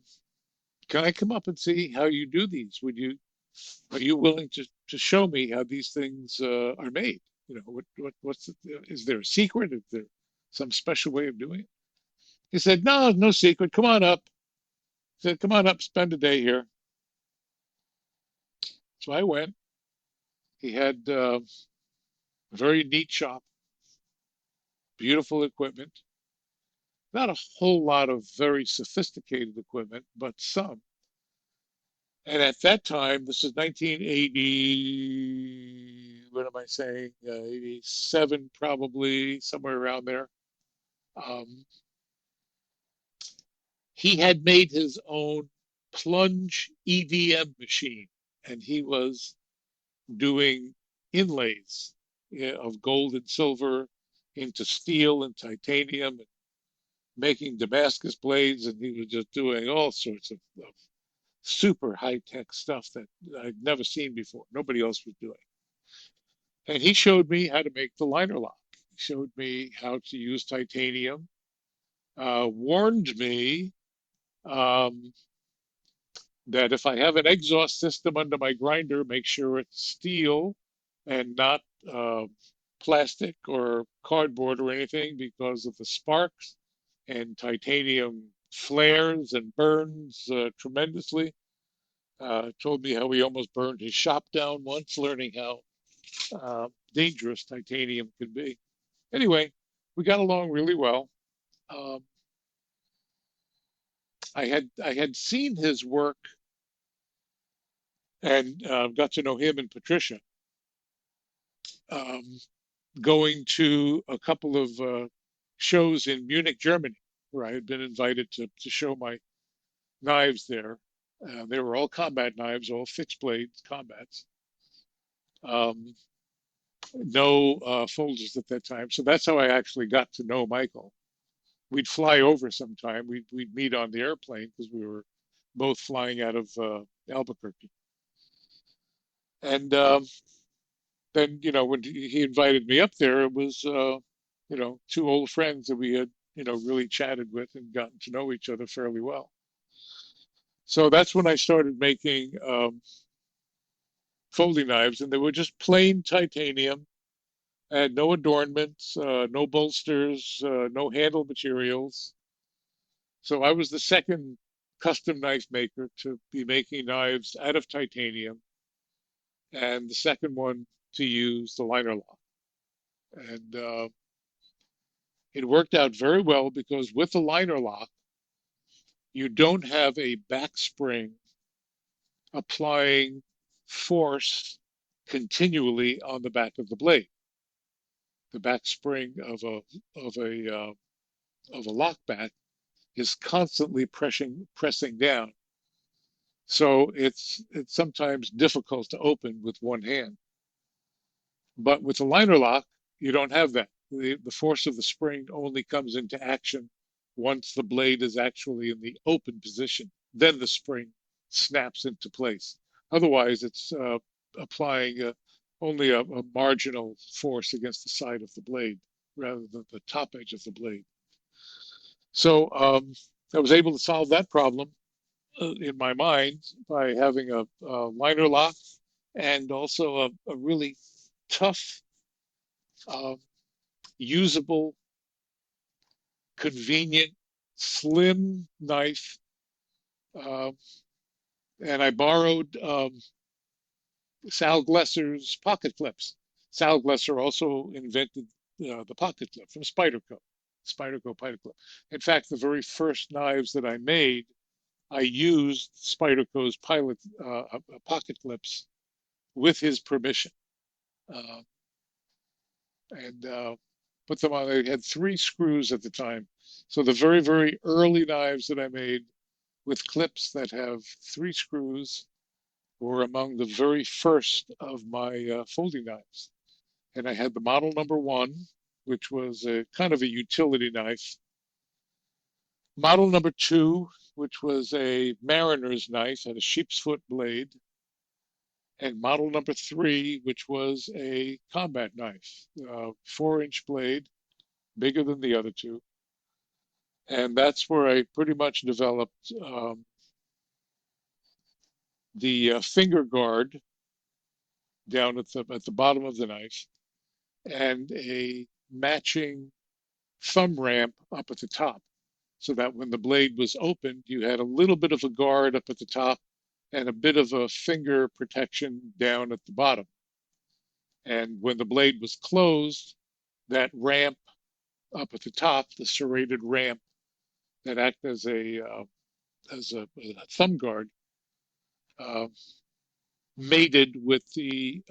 I come up and see how you do these? Are you willing to show me how these things are made? You know, is there a secret? Is there some special way of doing it?" He said, "No, no secret. Come on up." He said, "Come on up, spend a day here." So I went. He had a very neat shop, beautiful equipment, not a whole lot of very sophisticated equipment, but some. And at that time, this is 1980, what am I saying? 87, probably, somewhere around there. Um, he had made his own plunge EDM machine, and he was doing inlays, of gold and silver into steel and titanium, and making Damascus blades, and he was just doing all sorts of super high tech stuff that I'd never seen before. Nobody else was doing. And he showed me how to make the liner lock. He showed me how to use titanium, warned me um, that if I have an exhaust system under my grinder, make sure it's steel and not uh, plastic or cardboard or anything because of the sparks, and titanium flares and burns tremendously. Told me how he almost burned his shop down once, learning how dangerous titanium can be. Anyway, we got along really well. Um, I had seen his work and got to know him and Patricia, um, going to a couple of shows in Munich, Germany, where I had been invited to show my knives there. They were all combat knives, all fixed blade combats. Um, no folders at that time. So that's how I actually got to know Michael. We'd fly over sometime. We'd meet on the airplane because we were both flying out of Albuquerque. And then, when he invited me up there, it was, two old friends that we had, really chatted with and gotten to know each other fairly well. So that's when I started making folding knives, and they were just plain titanium, had no adornments, no bolsters, no handle materials. So I was the second custom knife maker to be making knives out of titanium, and the second one to use the liner lock. And it worked out very well because with the liner lock, you don't have a back spring applying force continually on the back of the blade. The back spring of a lock back is constantly pressing down. So it's sometimes difficult to open with one hand. But with the liner lock, you don't have that. The force of the spring only comes into action once the blade is actually in the open position. Then the spring snaps into place. Otherwise, it's applying only a marginal force against the side of the blade rather than the top edge of the blade. So I was able to solve that problem in my mind by having a liner lock and also a really tough, uh, usable, convenient, slim knife. Uh, and I borrowed Sal Glesser's pocket clips. Sal Glesser also invented the pocket clip from Spyderco, Spyderco pocket clip. In fact, the very first knives that I made, I used Spyderco's pocket clips with his permission. Uh, and put them on. They had three screws at the time. So the very, very early knives that I made with clips that have three screws were among the very first of my folding knives. And I had the model number one, which was a kind of a utility knife. Model number two, which was a mariner's knife, had a sheep's foot blade. And model number three, which was a combat knife, 4-inch blade, bigger than the other two. And that's where I pretty much developed the finger guard down at the bottom of the knife and a matching thumb ramp up at the top, so that when the blade was opened, you had a little bit of a guard up at the top and a bit of a finger protection down at the bottom. And when the blade was closed, that ramp up at the top, the serrated ramp that acted as a thumb guard, uh, mated with the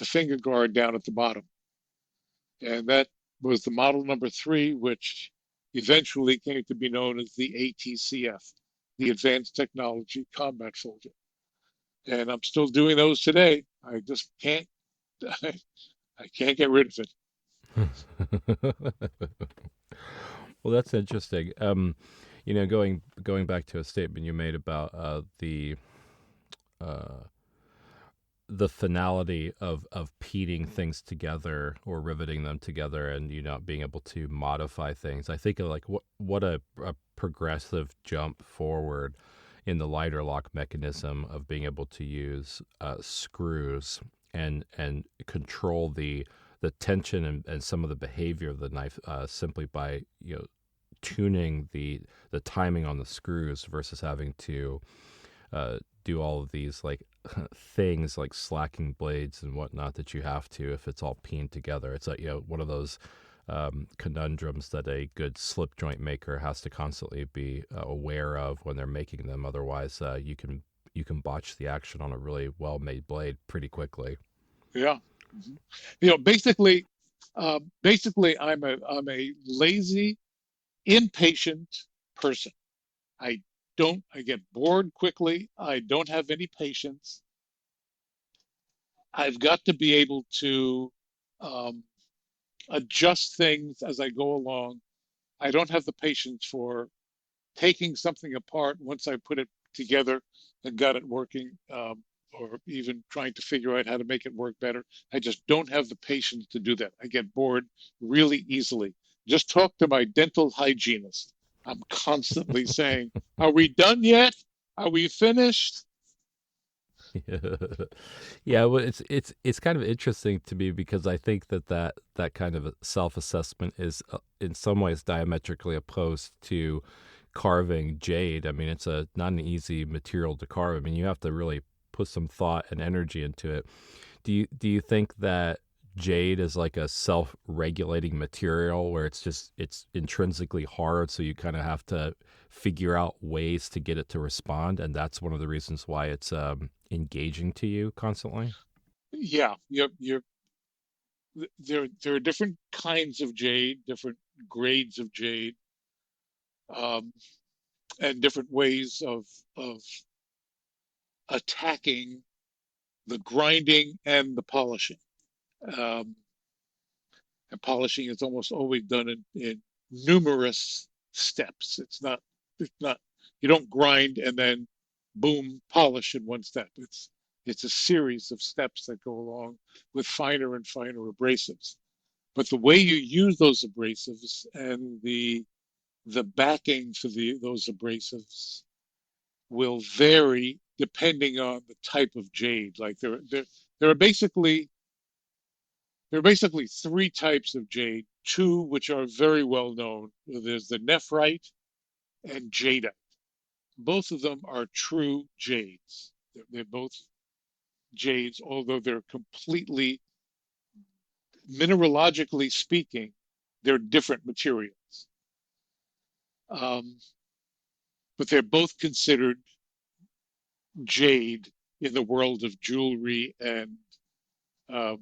finger guard down at the bottom. And that was the model number three, which eventually came to be known as the ATCF, the Advanced Technology Combat Folder. And I'm still doing those today. I just can't, I can't get rid of it. Well, that's interesting. Going back to a statement you made about uh, the finality of piecing things together or riveting them together, and you not being able to modify things. I think of like what a progressive jump forward in the lighter lock mechanism of being able to use screws and control the tension and some of the behavior of the knife simply by tuning the timing on the screws versus having to do all of these like things like slacking blades and whatnot that you have to if it's all pinned together. It's like one of those conundrums that a good slip joint maker has to constantly be aware of when they're making them. Otherwise, you can botch the action on a really well made blade pretty quickly. Yeah. Mhm. Basically, I'm a lazy, impatient person. I I get bored quickly. I don't have any patience. I've got to be able to um, adjust things as I go along. I don't have the patience for taking something apart once I put it together and got it working, or even trying to figure out how to make it work better. I just don't have the patience to do that. I get bored really easily. Just talk to my dental hygienist. I'm constantly saying, "Are we done yet? Are we finished?" Yeah, well, it's kind of interesting to me because I think that kind of self assessment is in some ways diametrically opposed to carving jade. I mean, it's a not an easy material to carve. I mean, you have to really put some thought and energy into it. Do you think that jade is like a self-regulating material where it's intrinsically hard, so you kind of have to figure out ways to get it to respond, and that's one of the reasons why it's engaging to you constantly? Yeah, there are different kinds of jade, different grades of jade, um, and different ways of attacking the grinding and the polishing. Um, and polishing is almost always done in numerous steps. It's not you don't grind and then boom polish in one step. It's a series of steps that go along with finer and finer abrasives. But the way you use those abrasives and the backing for those abrasives will vary depending on the type of jade. Like there are basically there are basically three types of jade, two which are very well known. There's the nephrite and jadeite. Both of them are true jades. They're both jades, although they're completely, mineralogically speaking, they're different materials. Um, but they're both considered jade in the world of jewelry and uh,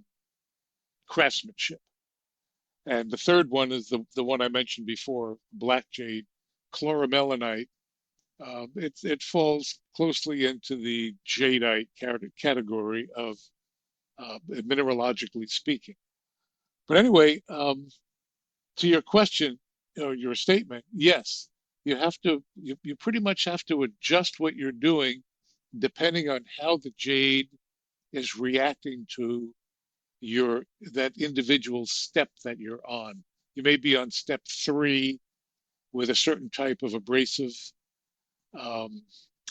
craftsmanship. And the third one is the one I mentioned before, black jade, chloromelanite. It falls closely into the jadeite category of mineralogically speaking. But anyway, to your question or your statement, yes, you pretty much have to adjust what you're doing depending on how the jade is reacting to your that individual step that you're on. You may be on step 3 with a certain type of abrasive, um,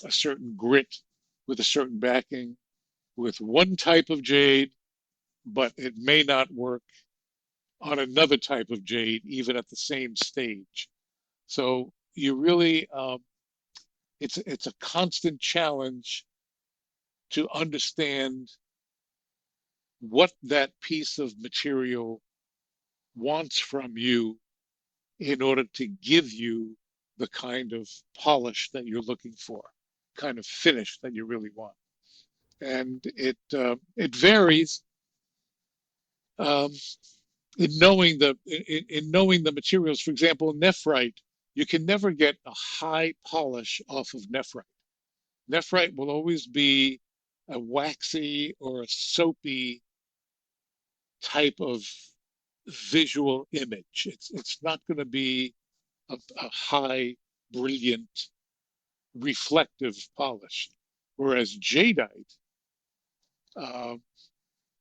a certain grit with a certain backing with one type of jade, but it may not work on another type of jade, even at the same stage. So you really, it's a constant challenge to understand what that piece of material wants from you in order to give you the kind of polish that you're looking for, kind of finish that you really want. And it varies um, in knowing the materials. For example, nephrite, you can never get a high polish off of nephrite. Nephrite will always be a waxy or a soapy type of visual image. It's not going to be a high, brilliant, reflective polish. Whereas jadeite, uh,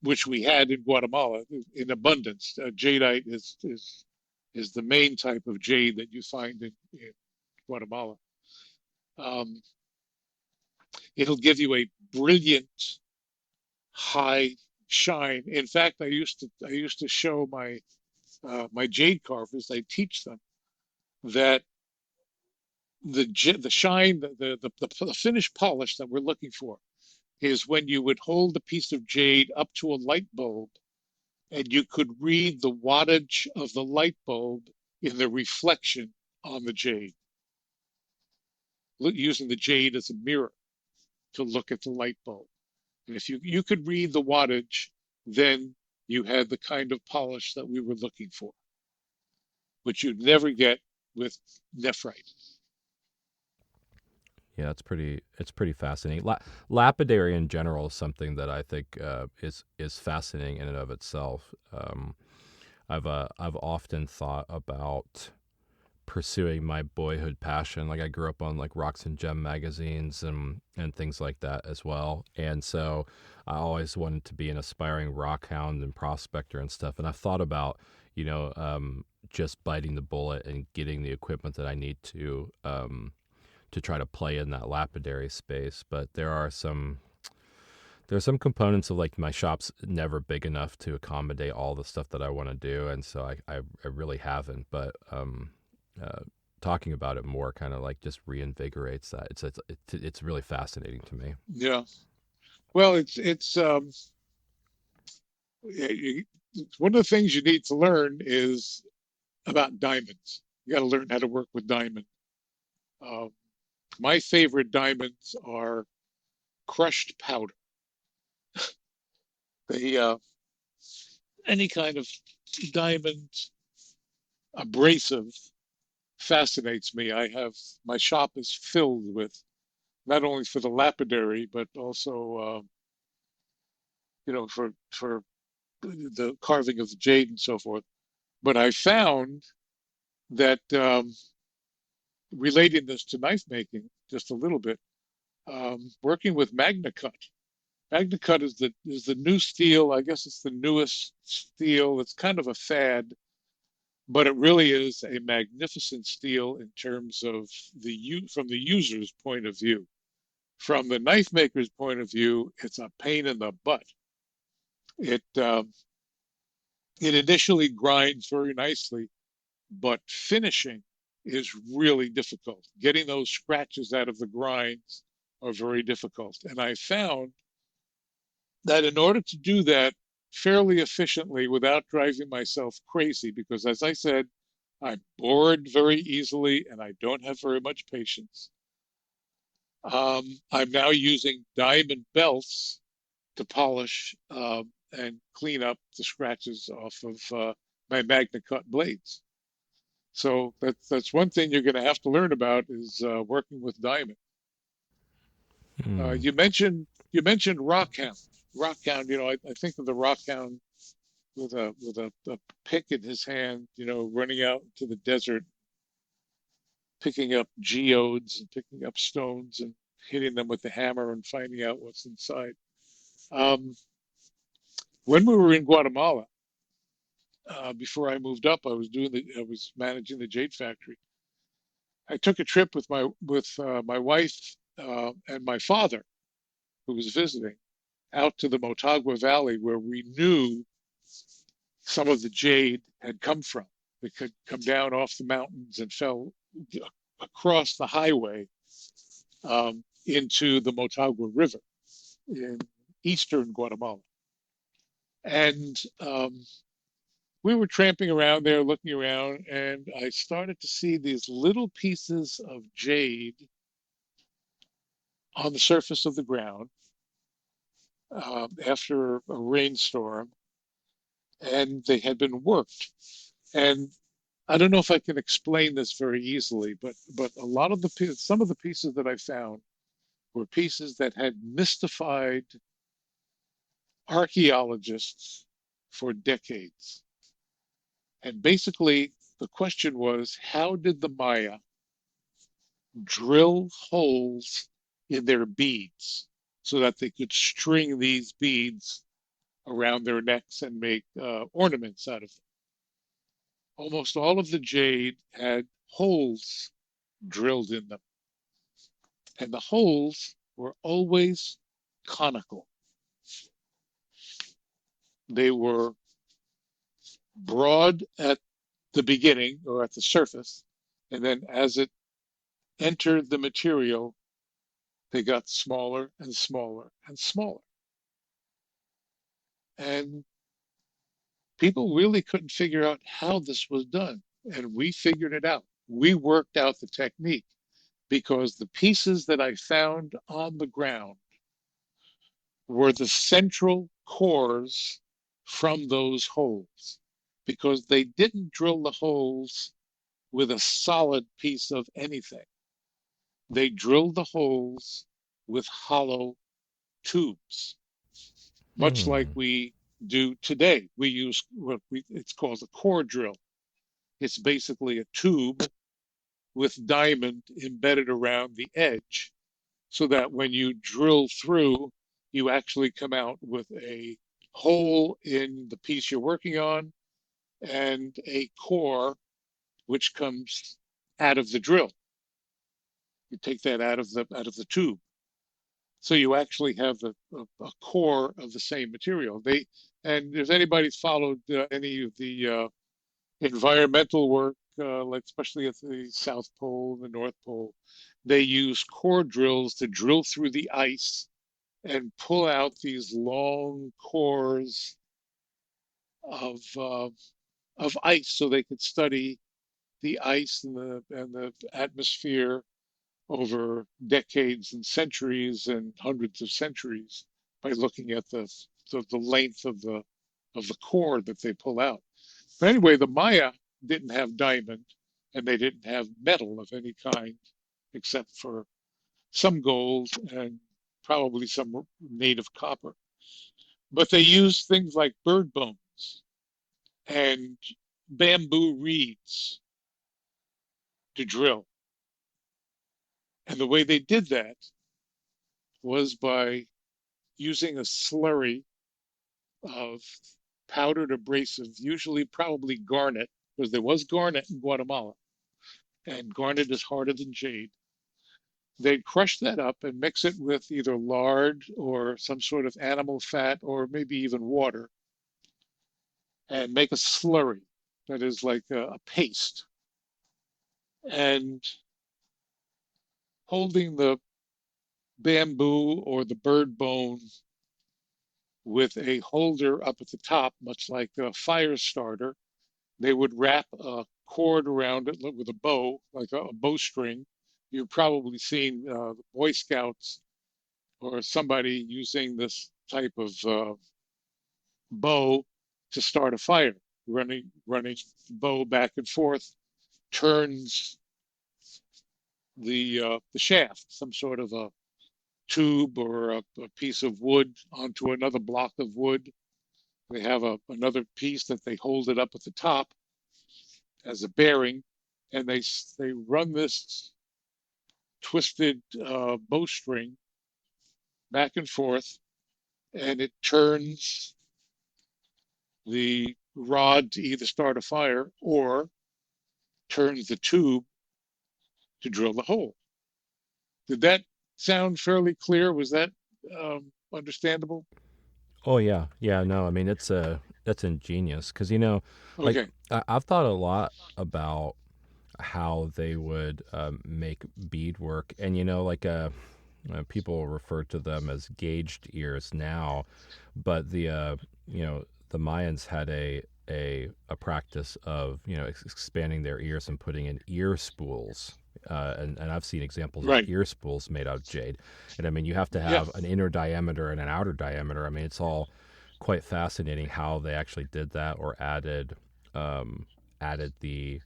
which we had in Guatemala in abundance, jadeite is the main type of jade that you find in Guatemala. Um, it'll give you a brilliant high shine. In fact, I used to show my jade carvers. I teach them that the shine, the finished polish that we're looking for is when you would hold a piece of jade up to a light bulb and you could read the wattage of the light bulb in the reflection on the jade, using the jade as a mirror to look at the light bulb. And if you could read the wattage, then you had the kind of polish that we were looking for, which you'd never get with nephrite. Yeah, it's pretty fascinating. Lapidary in general is something that I think is fascinating in and of itself. I've often thought about pursuing my boyhood passion. Like I grew up on like Rocks and Gem magazines and things like that as well. And so I always wanted to be an aspiring rock hound and prospector and stuff. And I've thought about, just biting the bullet and getting the equipment that I need to try to play in that lapidary space. But there's some components of like my shop's never big enough to accommodate all the stuff that I want to do, and so I really haven't. But uh, talking about it more kind of like just reinvigorates that. It's really fascinating to me. Yeah. Well, one of the things you need to learn is about diamonds. You got to learn how to work with diamond. Uh, my favorite diamonds are crushed powder. They any kind of diamond abrasive fascinates me. I have my shop is filled with not only for the lapidary but also for the carving of the jade and so forth. But I found that relating this to knife making just a little bit, working with MagnaCut. MagnaCut is the new steel. I guess it's the newest steel. It's kind of a fad, but it really is a magnificent steel in terms of from the user's point of view. From the knife maker's point of view, it's a pain in the butt. It it initially grinds very nicely, but finishing is really difficult. Getting those scratches out of the grinds are very difficult. And I found that in order to do that fairly efficiently without driving myself crazy, because as I said, I'm bored very easily and I don't have very much patience. I'm now using diamond belts to polish and clean up the scratches off of my MagnaCut blades. So that's one thing you're going to have to learn about is working with diamond. Hmm. You mentioned rockhound. rock hound, I think of the rock hound with a pick in his hand, running out to the desert, picking up geodes and picking up stones and hitting them with the hammer and finding out what's inside. Um, when we were in Guatemala, before I moved up, I was managing the jade factory. I took a trip with my wife and my father, who was visiting, out to the Motagua Valley, where we knew some of the jade had come from. It could come down off the mountains and fell across the highway into the Motagua River in eastern Guatemala. And we were tramping around there, looking around, and I started to see these little pieces of jade on the surface of the ground after a rainstorm, and they had been worked. And I don't know if I can explain this very easily, but some of the pieces that I found were pieces that had mystified archaeologists for decades. And basically, the question was, how did the Maya drill holes in their beads so that they could string these beads around their necks and make ornaments out of them? Almost all of the jade had holes drilled in them, and the holes were always conical. They were broad at the beginning or at the surface, and then as it entered the material, they got smaller and smaller and smaller. And people really couldn't figure out how this was done. And we figured it out. We worked out the technique because the pieces that I found on the ground were the central cores from those holes because they didn't drill the holes with a solid piece of anything. They drilled the holes with hollow tubes, much like Hmm. we do today. We use it's called a core drill. It's basically a tube with diamond embedded around the edge so that when you drill through, you actually come out with a hole in the piece you're working on and a core which comes out of the drill. You take that out of the tube. So you actually have a core of the same material. And if anybody's followed any of the environmental work, like especially at the South Pole and the North Pole, they use core drills to drill through the ice and pull out these long cores of uh, of ice, so they could study the ice and the atmosphere over decades and centuries and hundreds of centuries by looking at the length of the core that they pull out. But anyway, the Maya didn't have diamond and they didn't have metal of any kind except for some gold and probably some native copper. But they used things like bird bones and bamboo reeds to drill. And the way they did that was by using a slurry of powdered abrasive, usually probably garnet, because there was garnet in Guatemala, and garnet is harder than jade. They'd crush that up and mix it with either lard or some sort of animal fat or maybe even water and make a slurry that is like a paste. And holding the bamboo or the bird bone with a holder up at the top, much like a fire starter, they would wrap a cord around it with a bow, like a bowstring. You've probably seen the Boy Scouts or somebody using this type of bow to start a fire, running bow back and forth, turns the shaft, some sort of a tube or a piece of wood onto another block of wood. They have another piece that they hold it up at the top as a bearing, and they run this twisted bowstring back and forth, and it turns the rod to either start a fire or turns the tube to drill the hole. Did that sound fairly clear? Was that understandable? Oh yeah, yeah. No, I mean it's that's ingenious because you know, like Okay. I've thought a lot about how they would make beadwork, and you know, like people refer to them as gauged ears now, but you know the Mayans had a practice of you know expanding their ears and putting in ear spools. And I've seen examples of Right. ear spools made out of jade. And I mean, you have to Yeah. have an inner diameter and an outer diameter. I mean, it's all quite fascinating how they actually did that or um, added the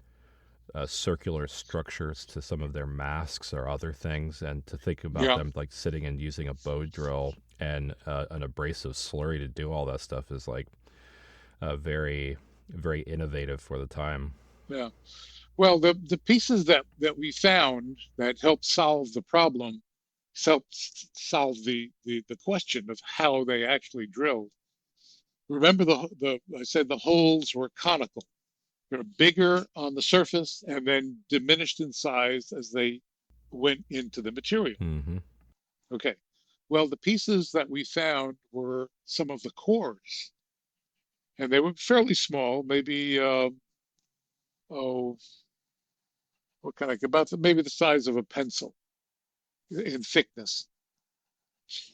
circular structures to some of their masks or other things, and to think about Yeah. them like sitting and using a bow drill and an abrasive slurry to do all that stuff is like very, very innovative for the time. Yeah. Well, the pieces that we found that helped solve the problem, helped solve the question of how they actually drilled. Remember the I said the holes were conical. They're bigger on the surface and then diminished in size as they went into the material. Mm-hmm. Okay. Well, the pieces that we found were some of the cores, and they were fairly small, maybe oh, what kind of about maybe the size of a pencil in thickness.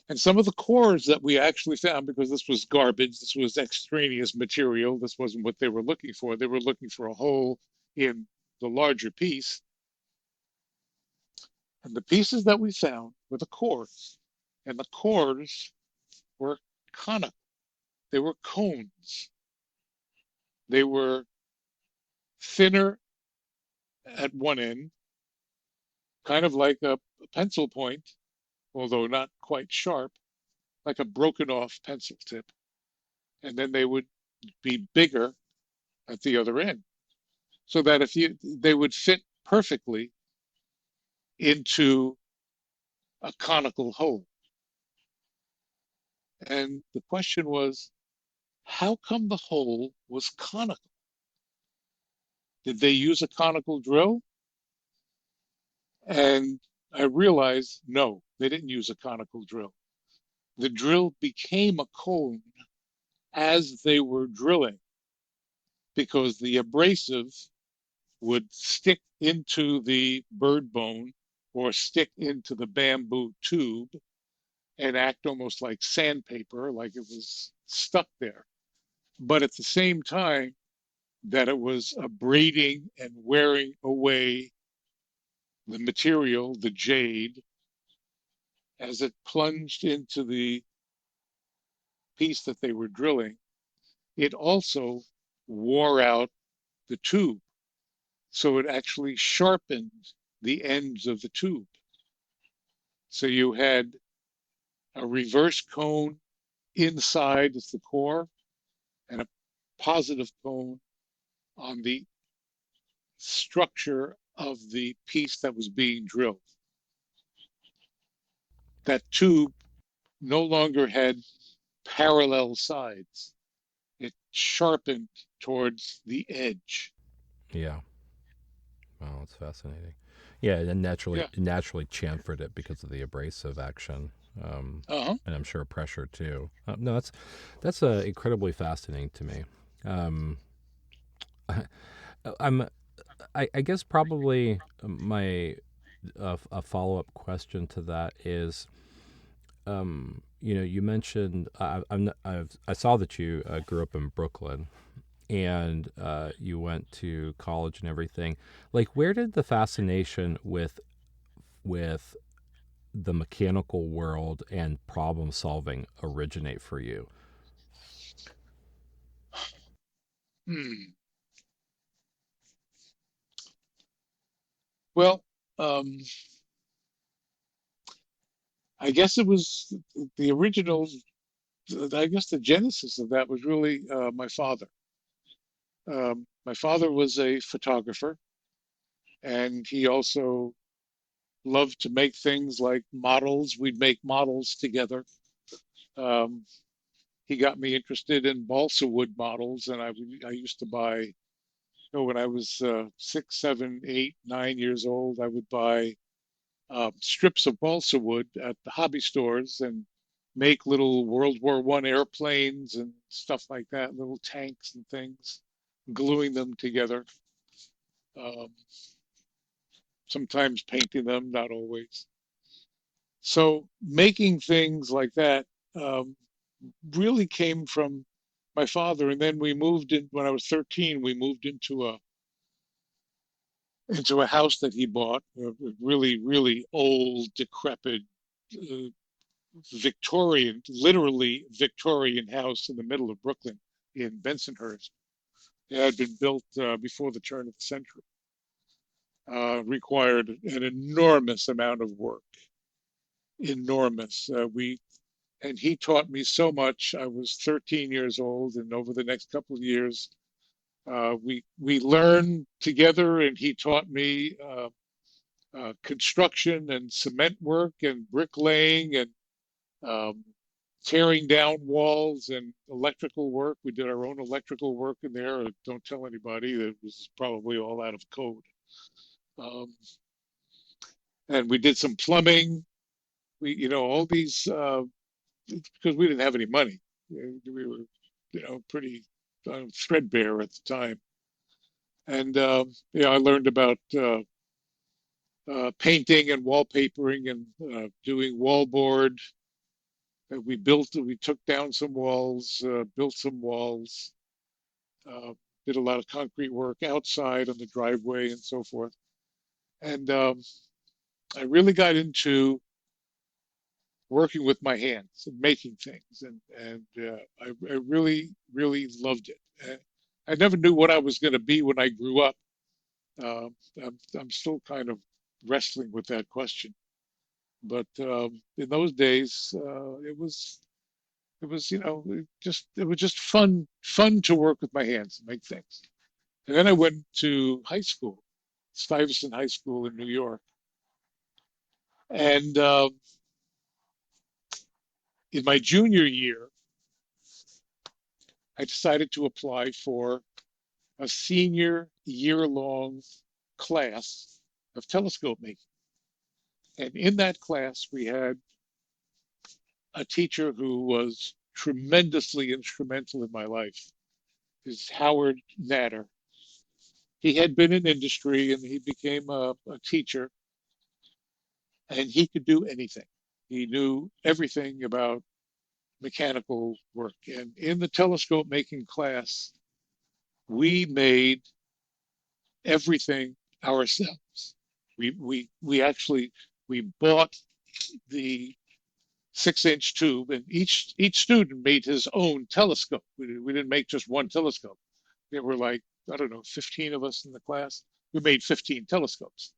And some of the cores that we actually found, because this was garbage, this was extraneous material, this wasn't what they were looking for. They were looking for a hole in the larger piece. And the pieces that we found were the cores. And the cores were conical. They were cones. They were thinner at one end, kind of like a pencil point, although not quite sharp, like a broken off pencil tip. And then they would be bigger at the other end, so that if you they would fit perfectly into a conical hole. And the question was, how come the hole was conical? Did they use a conical drill? And I realized no, they didn't use a conical drill. The drill became a cone as they were drilling because the abrasive would stick into the bird bone or stick into the bamboo tube and act almost like sandpaper, like it was stuck there. But at the same time, that it was abrading and wearing away the material, the jade, as it plunged into the piece that they were drilling, it also wore out the tube. So it actually sharpened the ends of the tube. So you had a reverse cone inside as the core and a positive cone on the structure of the piece that was being drilled. That tube no longer had parallel sides. It sharpened towards the edge. Yeah. Wow, that's fascinating. Yeah, and Yeah. naturally chamfered it because of the abrasive action, Uh-huh. and I'm sure pressure too. No, that's incredibly fascinating to me. Um, I'm I guess probably my a follow up question to that is, you know, you mentioned I saw that you grew up in Brooklyn and you went to college and everything. Like, where did the fascination with the mechanical world and problem solving originate for you? Hmm. Well, um, I guess it was the original, I guess the genesis of that was really my father. My father was a photographer, and he also loved to make things like models. We'd make models together. Um, he got me interested in balsa wood models, and I used to buy, when I was 6, 7, 8, 9 years old, I would buy strips of balsa wood at the hobby stores and make little World War I airplanes and stuff like that, little tanks and things, gluing them together, um, sometimes painting them, not always. So making things like that um, really came from my father. And then we moved in when I was 13. We moved into a house that he bought, a really, really old, decrepit, uh, Victorian, literally Victorian house in the middle of Brooklyn in Bensonhurst. It had been built before the turn of the century. Required an enormous amount of work, enormous. We and he taught me so much. I was 13 years old, and over the next couple of years, we learned together, and he taught me construction and cement work and bricklaying and um, tearing down walls and electrical work. We did our own electrical work in there. Don't tell anybody. That was probably all out of code. Um, and we did some plumbing. All these because we didn't have any money. We were, pretty threadbare at the time. And I learned about painting and wallpapering and doing wallboard. We took down some walls, built some walls, uh, did a lot of concrete work outside on the driveway and so forth. And I really got into working with my hands and making things, and I really, really loved it. I never knew what I was going to be when I grew up. Uh, I'm still kind of wrestling with that question. But in those days, it was just fun to work with my hands and make things. And then I went to high school, Stuyvesant High School in New York, and in my junior year, I decided to apply for a senior year-long class of telescope making. And in that class, we had a teacher who was tremendously instrumental in my life. Is Howard Natter. He had been in industry and he became a teacher, and he could do anything. He knew everything about mechanical work. And in the telescope making class, we made everything ourselves. We actually we bought the 6-inch tube, and each student made his own telescope. We didn't make just one telescope. There were like, I don't know, 15 of us in the class. We made 15 telescopes.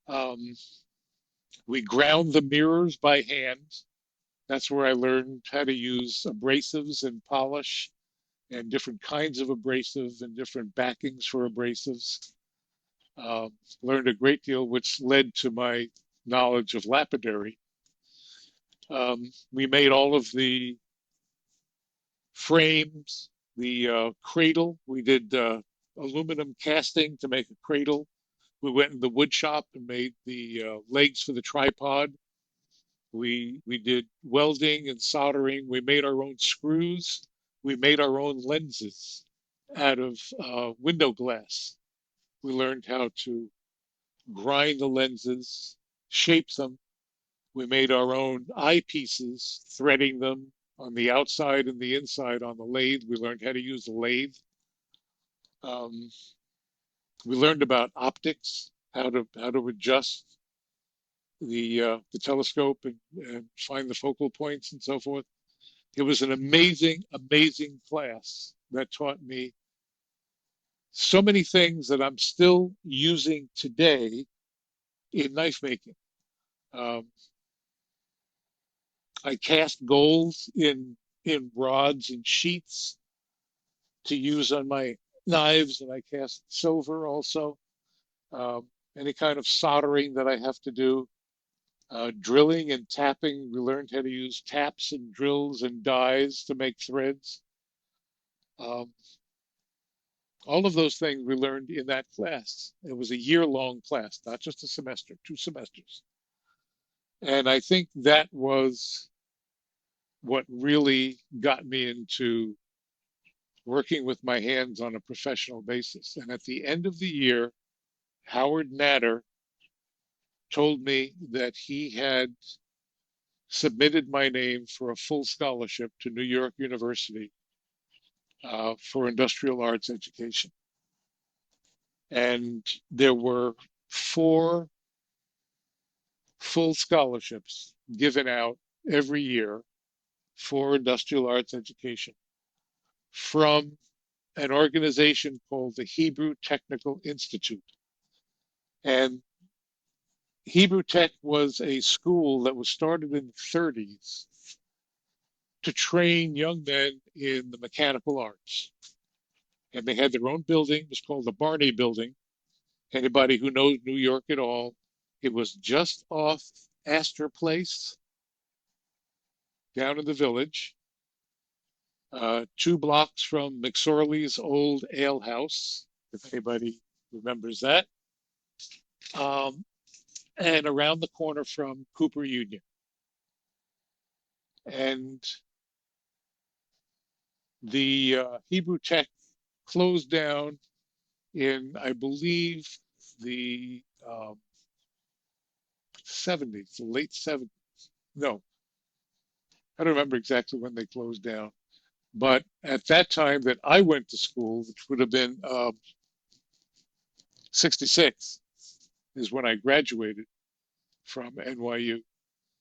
Um, we ground the mirrors by hand. That's where I learned how to use abrasives and polish and different kinds of abrasive and different backings for abrasives. Learned a great deal, which led to my knowledge of lapidary. We made all of the frames, the cradle. We did aluminum casting to make a cradle. We went in the wood shop and made the legs for the tripod. We did welding and soldering. We made our own screws. We made our own lenses out of window glass. We learned how to grind the lenses, shape them. We made our own eyepieces, threading them on the outside and the inside on the lathe. We learned how to use the lathe. Um, we learned about optics, how to adjust the telescope and find the focal points and so forth. It was an amazing, amazing class that taught me so many things that I'm still using today in knife making. Um, I cast gold in rods and sheets to use on my knives, and I cast silver also. Any kind of soldering that I have to do, drilling and tapping. We learned how to use taps and drills and dies to make threads. Um, all of those things we learned in that class. It was a year-long class, not just a semester, 2 semesters. And I think that was what really got me into working with my hands on a professional basis. And at the end of the year, Howard Natter told me that he had submitted my name for a full scholarship to New York University for industrial arts education. And there were 4 full scholarships given out every year for industrial arts education from an organization called the Hebrew Technical Institute. And Hebrew Tech was a school that was started in the 30s to train young men in the mechanical arts. And they had their own building. It was called the Barney Building. Anybody who knows New York at all, it was just off Astor Place, down in the Village, 2 blocks from McSorley's old ale house, if anybody remembers that, um, and around the corner from Cooper Union. And the Hebrew Tech closed down in, I believe, the 70s, the late 70s. No, I don't remember exactly when they closed down. But at that time that I went to school, which would have been 66, is when I graduated from NYU.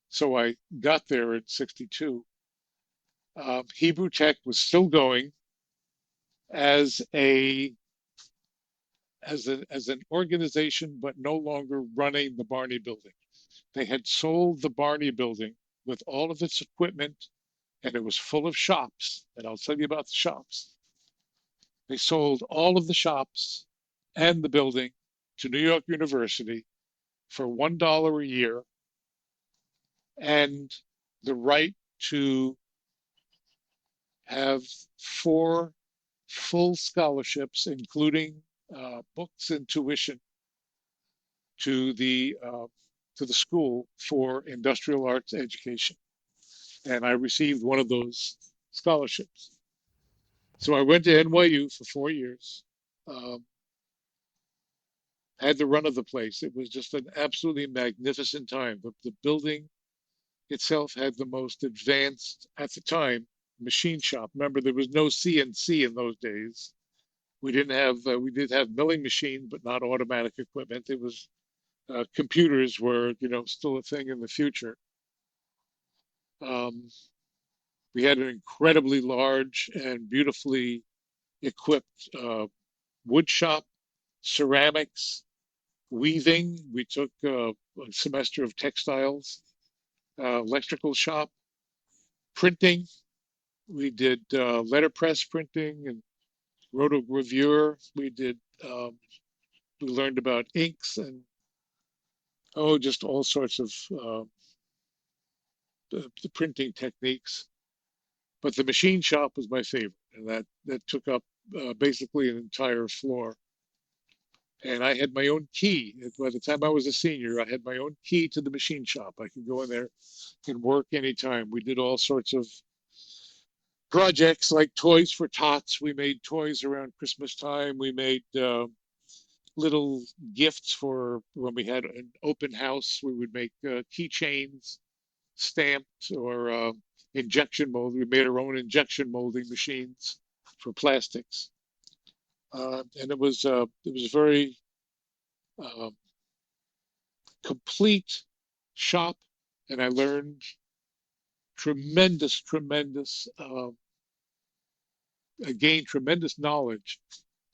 So I got there in 62. Hebrew Tech was still going as an organization, but no longer running the Barney Building. They had sold the Barney Building with all of its equipment, and it was full of shops. And I'll tell you about the shops. They sold all of the shops and the building to New York University for $1 a year and the right to have 4 full scholarships, including books and tuition, to the school for industrial arts education. And I received one of those scholarships. So I went to NYU for 4 years. Um, had the run of the place. It was just an absolutely magnificent time. The building itself had the most advanced, at the time, machine shop. Remember, there was no CNC in those days. We did have milling machines, but not automatic equipment. It was computers were, still a thing in the future. Um, we had an incredibly large and beautifully equipped wood shop, ceramics, weaving. We took a semester of textiles, electrical shop, printing. We did letterpress printing and rotogravure. We learned about inks and just all sorts of the printing techniques. But the machine shop was my favorite, and that took up basically an entire floor. And I had my own key. By the time I was a senior, I had my own key to the machine shop. I could go in there and work anytime. We did all sorts of projects like toys for tots. We made toys around Christmas time. We made little gifts for when we had an open house. We would make keychains, stamped, or injection mold. We made our own injection molding machines for plastics, and it was very uh, complete shop, and I learned tremendous, I gained tremendous knowledge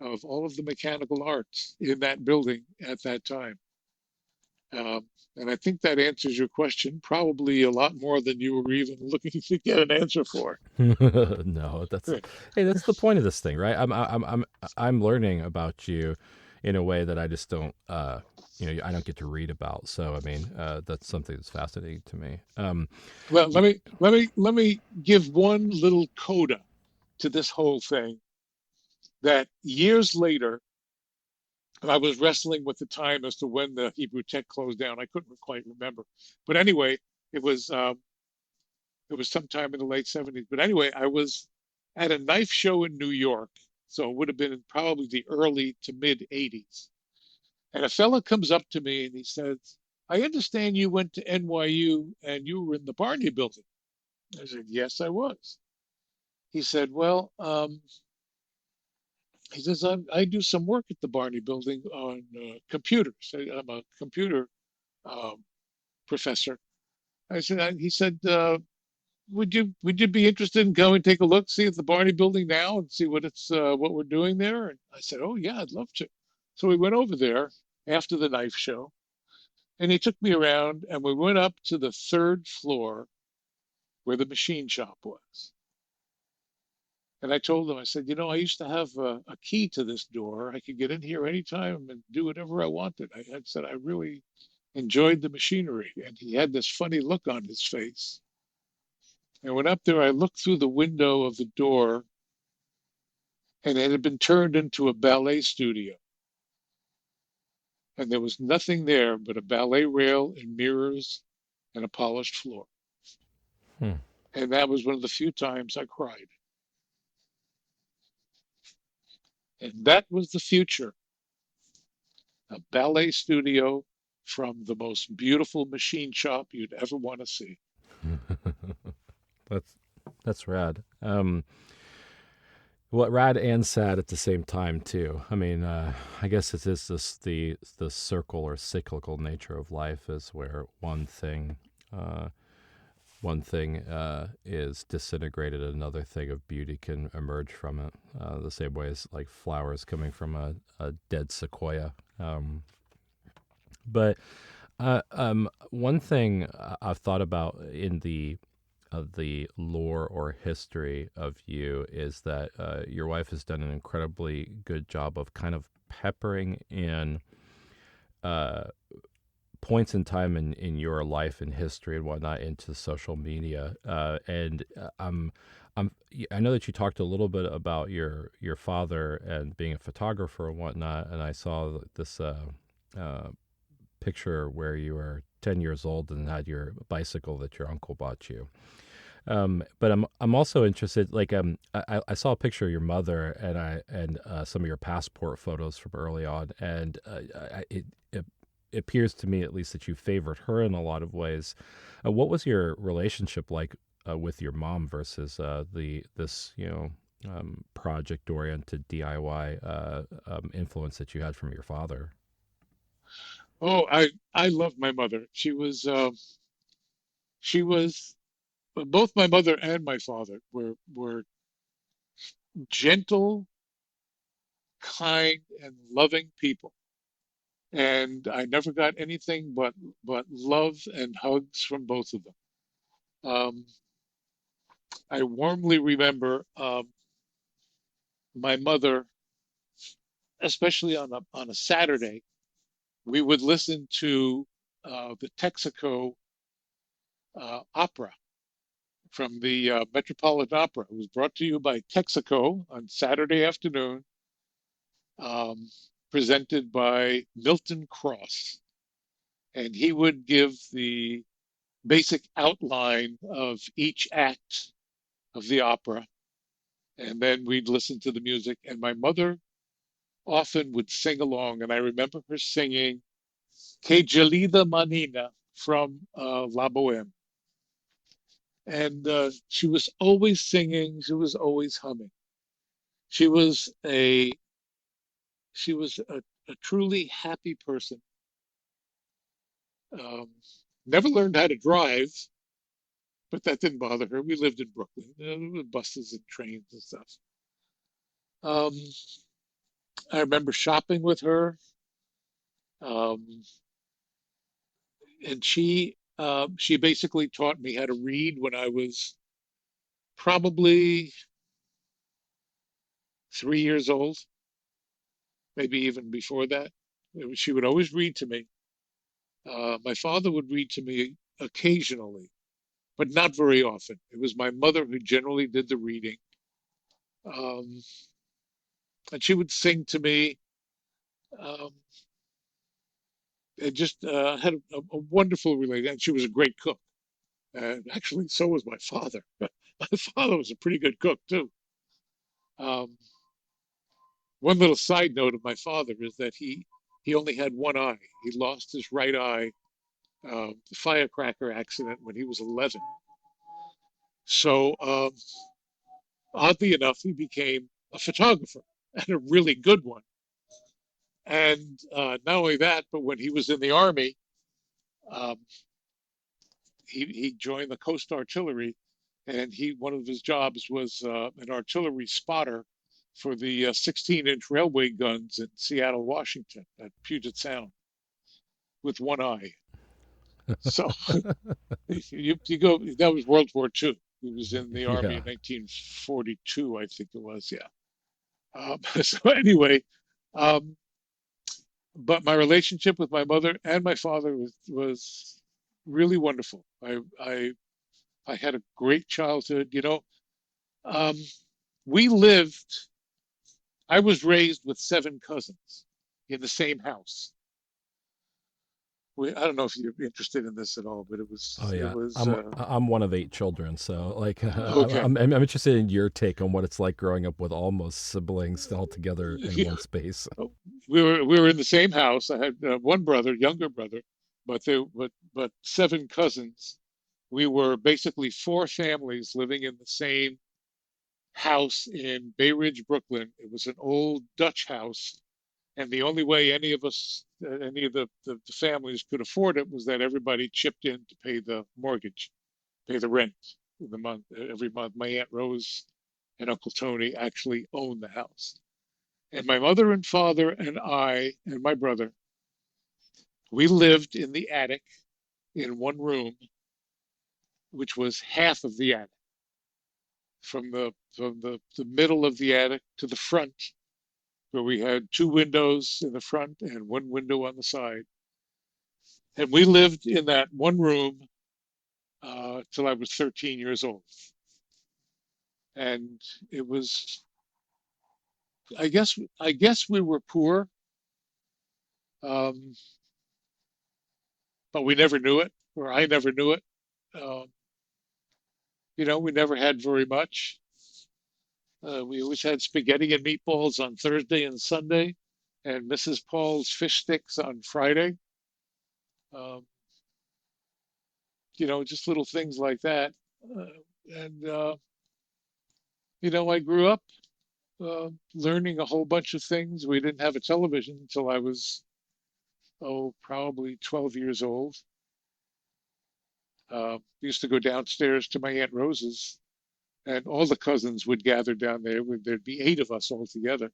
of all of the mechanical arts in that building at that time. Um, and I think that answers your question probably a lot more than you were even looking to get an answer for. No, that's hey, that's the point of this thing, right? I'm learning about you in a way that I just don't I don't get to read about. So I mean, that's something that's fascinating to me. Well, Y- let me give one little coda to this whole thing. That years later, I was wrestling with the time as to when the Hebrew Tech closed down. I couldn't quite remember, but anyway, it was um, it was sometime in the late '70s. But anyway, I was at a knife show in New York, so it would have been in probably the early to mid '80s. And a fella comes up to me and he says, "I understand you went to NYU and you were in the Barney Building." I said, "Yes, I was." He said, "Well, he says I do some work at the Barney Building on computers. I'm a computer um, professor." He said, would you be interested in going take a look, see at the Barney Building now, and see what we're doing there?" And I said, "Oh yeah, I'd love to." So we went over there after the knife show, and he took me around, and we went up to the third floor where the machine shop was. And I told him, I said, I used to have a key to this door. I could get in here anytime and do whatever I wanted. I had said I really enjoyed the machinery. And he had this funny look on his face. I went up there, I looked through the window of the door, and it had been turned into a ballet studio. And there was nothing there but a ballet rail and mirrors and a polished floor. hmm. And that was one of the few times I cried. And that was the future, a ballet studio from the most beautiful machine shop you'd ever want to see. that's that's rad. What rad and sad at the same time too. I mean, I guess it is this the circle or cyclical nature of life is where uh, one thing is disintegrated, another thing of beauty can emerge from it. The same way as like flowers coming from a dead sequoia. But one thing I've thought about in the lore or history of you is that your wife has done an incredibly good job of kind of peppering in uh, points in time in your life and history and whatnot into social media. I'm, I know that you talked a little bit about your father and being a photographer and whatnot, and I saw this uh, picture where you were 10 years old and had your bicycle that your uncle bought you. But I'm also interested. Like I saw a picture of your mother and some of your passport photos from early on, and it appears to me at least that you favored her in a lot of ways. What was your relationship like with your mom versus the this project oriented DIY influence that you had from your father? Oh, I love my mother. She was both my mother and my father were gentle, kind, and loving people. And I never got anything but love and hugs from both of them. Um, I warmly remember my mother, especially on a Saturday, we would listen to the Texaco opera from the Metropolitan Opera. It was brought to you by Texaco on Saturday afternoon, um, presented by Milton Cross. And he would give the basic outline of each act of the opera. And then we'd listen to the music. And my mother often would sing along. And I remember her singing Que Gelida Manina from La Boheme. And she was always singing. She was always humming. She was a she was a truly happy person. Um, Never learned how to drive, but that didn't bother her. We lived in Brooklyn, with buses and trains and stuff. Um, I remember shopping with her. Um, and she basically taught me how to read when I was probably 3 years old, maybe even before that. She would always read to me. My father would read to me occasionally, but not very often. It was my mother who generally did the reading. Um, and she would sing to me. Um, and just had a wonderful relationship. And she was a great cook. And actually, so was my father. My father was a pretty good cook, too. Um, one little side note of my father is that he only had one eye. He lost his right eye, the firecracker accident when he was 11. So oddly enough, he became a photographer and a really good one. And not only that, but when he was in the army, um, he joined the Coast Artillery, and he one of his jobs was an artillery spotter for the 16-inch railway guns in Seattle, Washington, at Puget Sound, with one eye. So you go. That was World War II. He was in the army Yeah. in 1942, I think it was. Yeah. So anyway, um, but my relationship with my mother and my father was really wonderful. I had a great childhood. Um, we lived. I was raised with seven cousins in the same house. I don't know if you're interested in this at all, but Oh it yeah. was I'm one of 8 children, so like okay. I'm interested in your take on what it's like growing up with almost siblings all together in Yeah, one space. we were in the same house. I had one brother, younger brother, but seven cousins. We were basically four families living in the same house in Bay Ridge, Brooklyn. It was an old Dutch house, and the only way any of the families could afford it was that everybody chipped in to pay the mortgage, pay the rent the month every month. My Aunt Rose and Uncle Tony actually owned the house. And my mother and father and I and my brother, we lived in the attic in one room, which was half of the attic, from the middle of the attic to the front, where we had two windows in the front and one window on the side. And we lived in that one room till I was 13 years old. And it was, I guess we were poor, um, but we never knew it, or I never knew it. Um, we never had very much. We always had spaghetti and meatballs on Thursday and Sunday, and Mrs. Paul's fish sticks on Friday. Um, just little things like that. Uh, and I grew up learning a whole bunch of things. We didn't have a television until I was, probably 12 years old. Used to go downstairs to my Aunt Rose's, and all the cousins would gather down there. There'd be eight of us all together,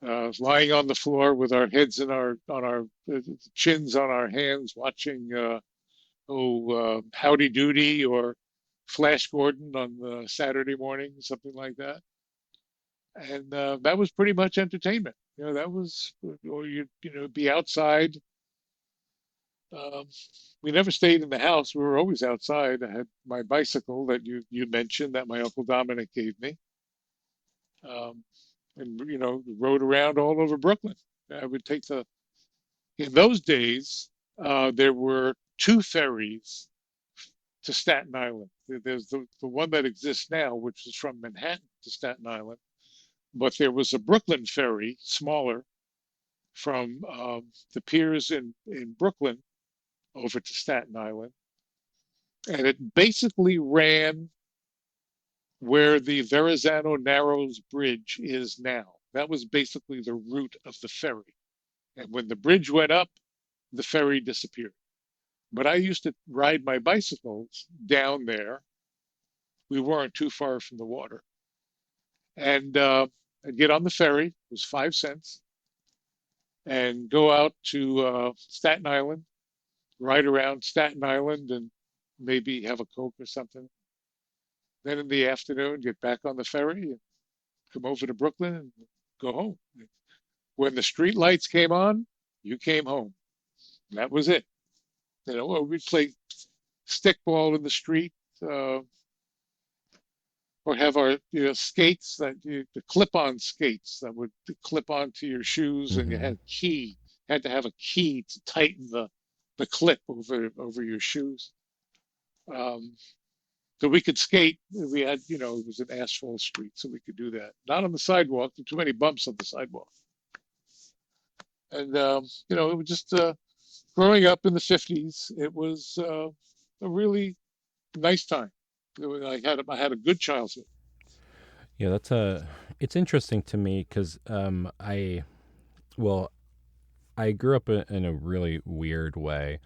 lying on the floor with our heads in our on our chins on our hands, watching Howdy Doody or Flash Gordon on the Saturday morning, something like that. And that was pretty much entertainment. That was, or be outside. Um, we never stayed in the house. We were always outside. I had my bicycle that you mentioned that my Uncle Dominic gave me, um, and rode around all over Brooklyn. I would take the In those days, there were two ferries to Staten Island. There's the one that exists now, which is from Manhattan to Staten Island, but there was a Brooklyn ferry, smaller, from the piers in Brooklyn over to Staten Island. And it basically ran where the Verrazano Narrows Bridge is now. That was basically the route of the ferry. And when the bridge went up, the ferry disappeared. But I used to ride my bicycles down there. We weren't too far from the water. And I'd get on the ferry, it was 5 cents, and go out to Staten Island. ride around Staten Island and maybe have a Coke or something. Then in the afternoon, get back on the ferry and come over to Brooklyn and go home. When the street lights came on, you came home. That was it. Or we'd play stickball in the street, uh, or have our skates the clip-on skates that would clip onto your shoes, and you Hmm. had had to have a key to tighten the clip over your shoes. Um, so we could skate. We had, it was an asphalt street, so we could do that. Not on the sidewalk. There were too many bumps on the sidewalk. And it was just growing up in the '50s. It was a really nice time. I had a good childhood. Yeah, it's interesting to me because well, I grew up in a really weird way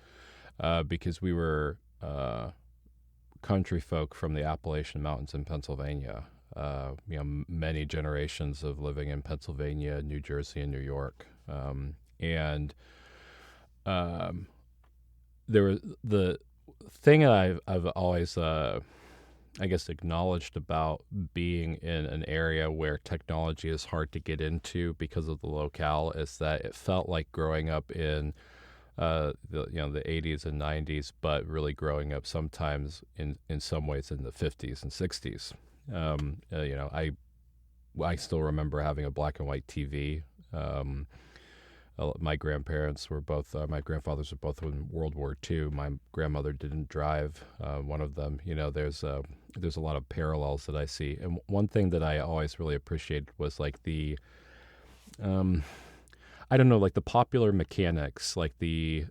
because we were country folk from the Appalachian Mountains in Pennsylvania. Many generations of living in Pennsylvania, New Jersey, and New York. And um, there was the thing I've always, I guess, acknowledged about being in an area where technology is hard to get into because of the locale is that it felt like growing up in the 80s and 90s, but really growing up sometimes in some ways in the 50s and 60s. I still remember having a black and white TV. My grandparents were both my grandfathers were both in World War II. My grandmother didn't drive. One of them, there's a lot of parallels that I see. And one thing that I always really appreciated was like um, I don't know, like the popular mechanics, like the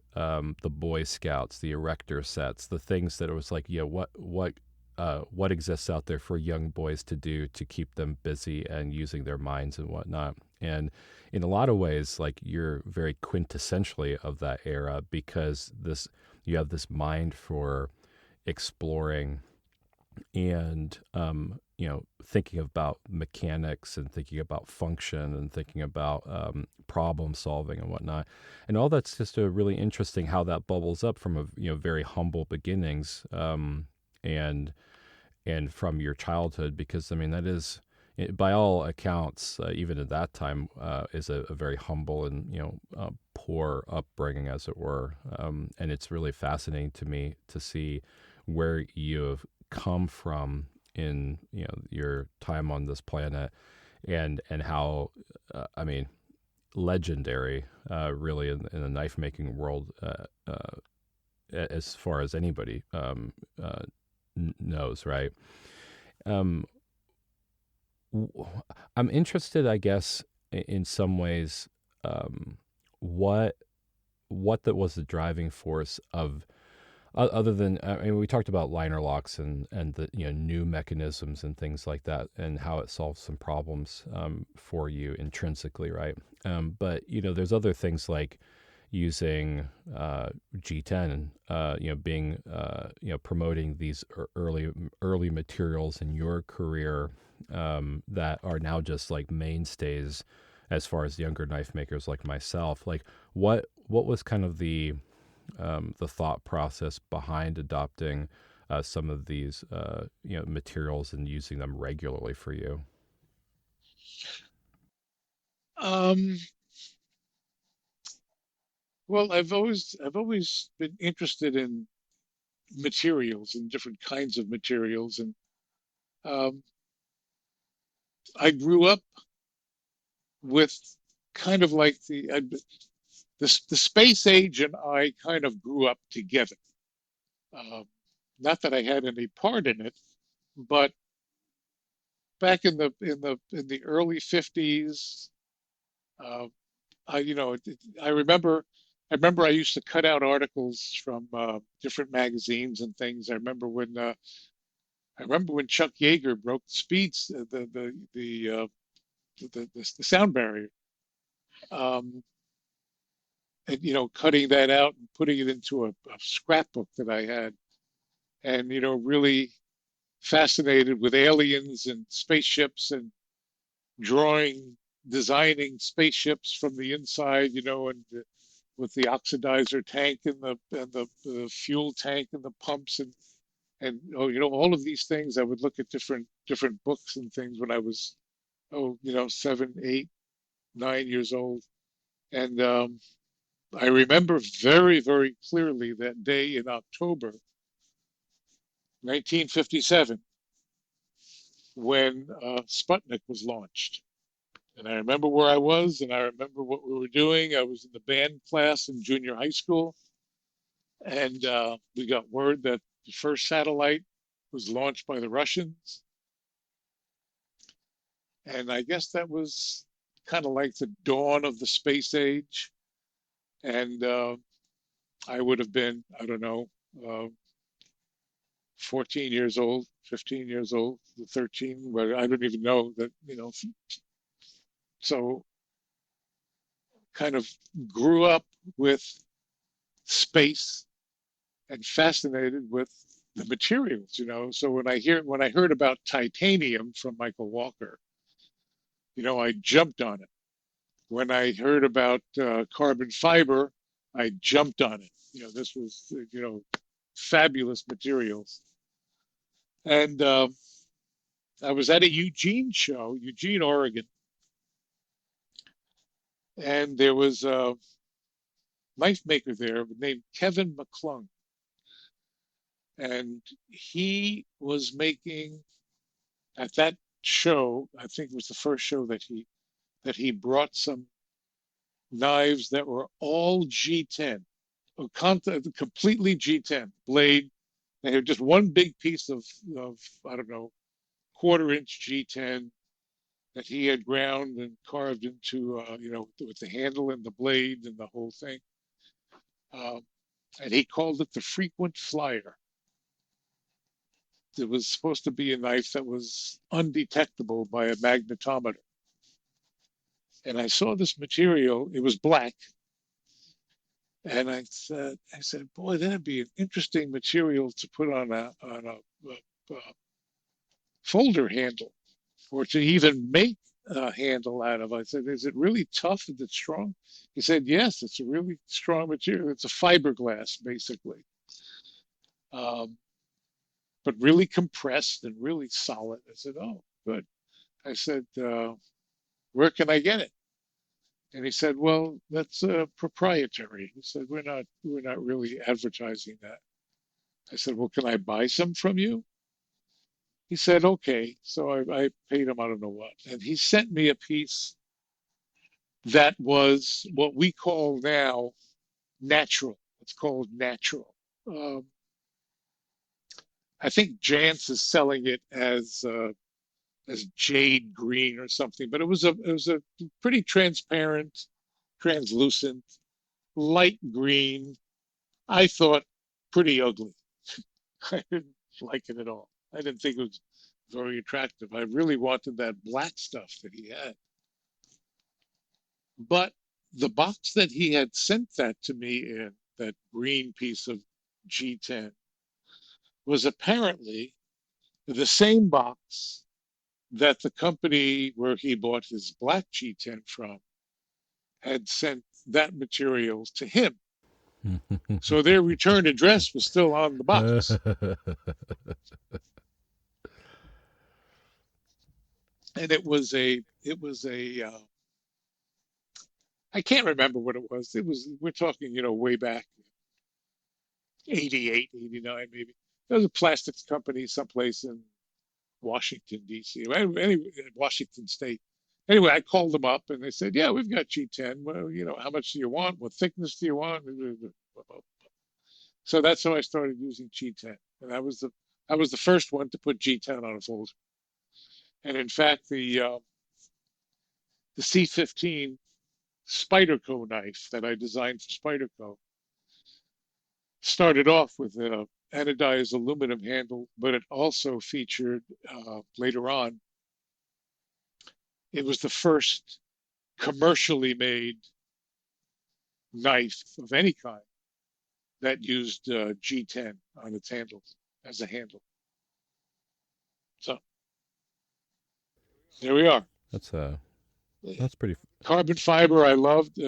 Boy Scouts, the erector sets, the things that it was like, what exists out there for young boys to do to keep them busy and using their minds and whatnot. And in a lot of ways, like you're very quintessentially of that era because you have this mind for exploring and thinking about mechanics and thinking about function and thinking about problem solving and whatnot, and all that's just a really interesting how that bubbles up from a very humble beginnings, and from your childhood, because I mean that is by all accounts, even at that time, is a very humble and poor upbringing, as it were, and it's really fascinating to me to see where you have come from in your time on this planet, and how I mean legendary, really in the knife making world, as far as anybody knows, right? Um, I'm interested, I guess, in some ways, what that was the driving force of other than I mean, we talked about liner locks and the new mechanisms and things like that, and how it solves some problems for you intrinsically, right? But there's other things like using G10, being promoting these early materials in your career that are now just like mainstays as far as younger knife makers like myself. Like, what was kind of the thought process behind adopting some of these materials and using them regularly for you? Um, well, I've always been interested in materials and different kinds of materials, and um, I grew up with kind of like the space age and I kind of grew up together. Um, Not that I had any part in it, but back in the early '50s, uh, I remember. I used to cut out articles from different magazines and things. I remember when Chuck Yeager broke the speeds, the sound barrier, um, and cutting that out and putting it into a scrapbook that I had, and really fascinated with aliens and spaceships and drawing, designing spaceships from the inside, and with the oxidizer tank and the fuel tank and the pumps and all of these things. I would look at different books and things when I was 7, 8, 9 years old, and I remember very, very clearly that day in October 1957 when Sputnik was launched. And I remember where I was, and I remember what we were doing. I was in the band class in junior high school, and we got word that the first satellite was launched by the Russians. And I guess that was kind of like the dawn of the space age. And I would have been, I don't know, 14 years old, 15 years old, 13, but I don't even know that. So kind of grew up with space and fascinated with the materials. So when I heard about titanium from Michael Walker, I jumped on it. When I heard about carbon fiber, I jumped on it. This was fabulous materials. And I was at a Eugene show, Eugene, Oregon, and there was a knife maker there named Kevin McClung, and he was making at that show. I think it was the first show that he brought some knives that were all G10, completely G10 blade. They had just one big piece of I don't know, quarter-inch G10 that he had ground and carved into, with the handle and the blade and the whole thing. Um, and he called it the frequent flyer. It was supposed to be a knife that was undetectable by a magnetometer. And I saw this material, it was black. And I said, boy, that'd be an interesting material to put on a folder handle, or to even make a handle out of. I said, is it really tough? Is it strong? He said, yes, it's a really strong material. It's a fiberglass, basically, um, but really compressed and really solid. I said, oh, good. I said, where can I get it? And he said, well, that's proprietary. He said, we're not really advertising that. I said, well, can I buy some from you? He said, okay. So I paid him, I don't know what. And he sent me a piece that was what we call now natural. It's called natural. Um, I think Jance is selling it as jade green or something, but it was a pretty transparent, translucent, light green. I thought pretty ugly. I didn't like it at all. I didn't think it was very attractive. I really wanted that black stuff that he had. But the box that he had sent that to me in, that green piece of G10, was apparently the same box that the company where he bought his black G10 from had sent that material to him. So their return address was still on the box. And it was a I can't remember what it was. We're talking, way back 88, 89 maybe. There was a plastics company someplace in Washington, D.C., anyway, Washington State. Anyway, I called them up and they said, yeah, we've got G10. Well, how much do you want? What thickness do you want? So that's how I started using G10. And I was the first one to put G10 on a folder. And in fact, the C15 Spyderco knife that I designed for Spyderco started off with an anodized aluminum handle, but it also featured later on. It was the first commercially made knife of any kind that used G10 on its handles as a handle. So there we are. That's that's pretty. Carbon fiber, I loved.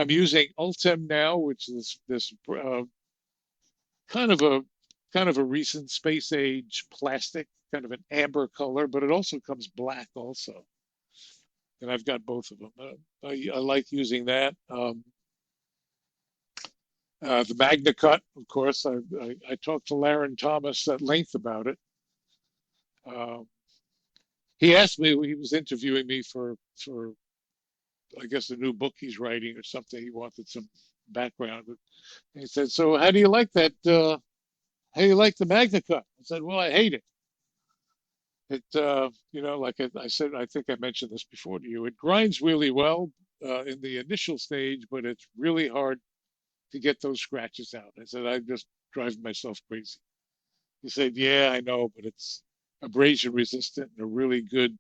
I'm using Ultem now, which is this kind of a kind of a recent space age plastic, kind of an amber color, but it also comes black also. And I've got both of them. I like using that. The Magna Cut, of course. I talked to Laren Thomas at length about it. Um, he asked me, he was interviewing me for I guess the new book he's writing or something. He wanted some background. And he said, "So how do you like that? How do you like the Magna Cut?" I said, "Well, I hate it. Like I said, I think I mentioned this before to you. It grinds really well in the initial stage, but it's really hard to get those scratches out." I said, "I just drive myself crazy." He said, "Yeah, I know, but it's abrasion resistant and a really good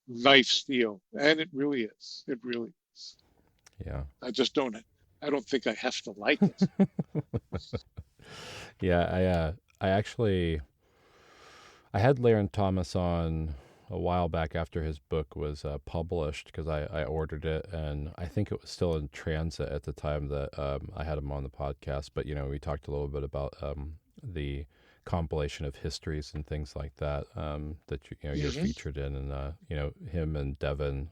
knife steel." And it really is. It really is. Yeah. I just don't, I don't think I have to like it. Yeah, I actually I had Laren Thomas on a while back after his book was published because I ordered it and I think it was still in transit at the time that I had him on the podcast. But we talked a little bit about the compilation of histories and things like that that you're Hmm. featured in, and him and Devin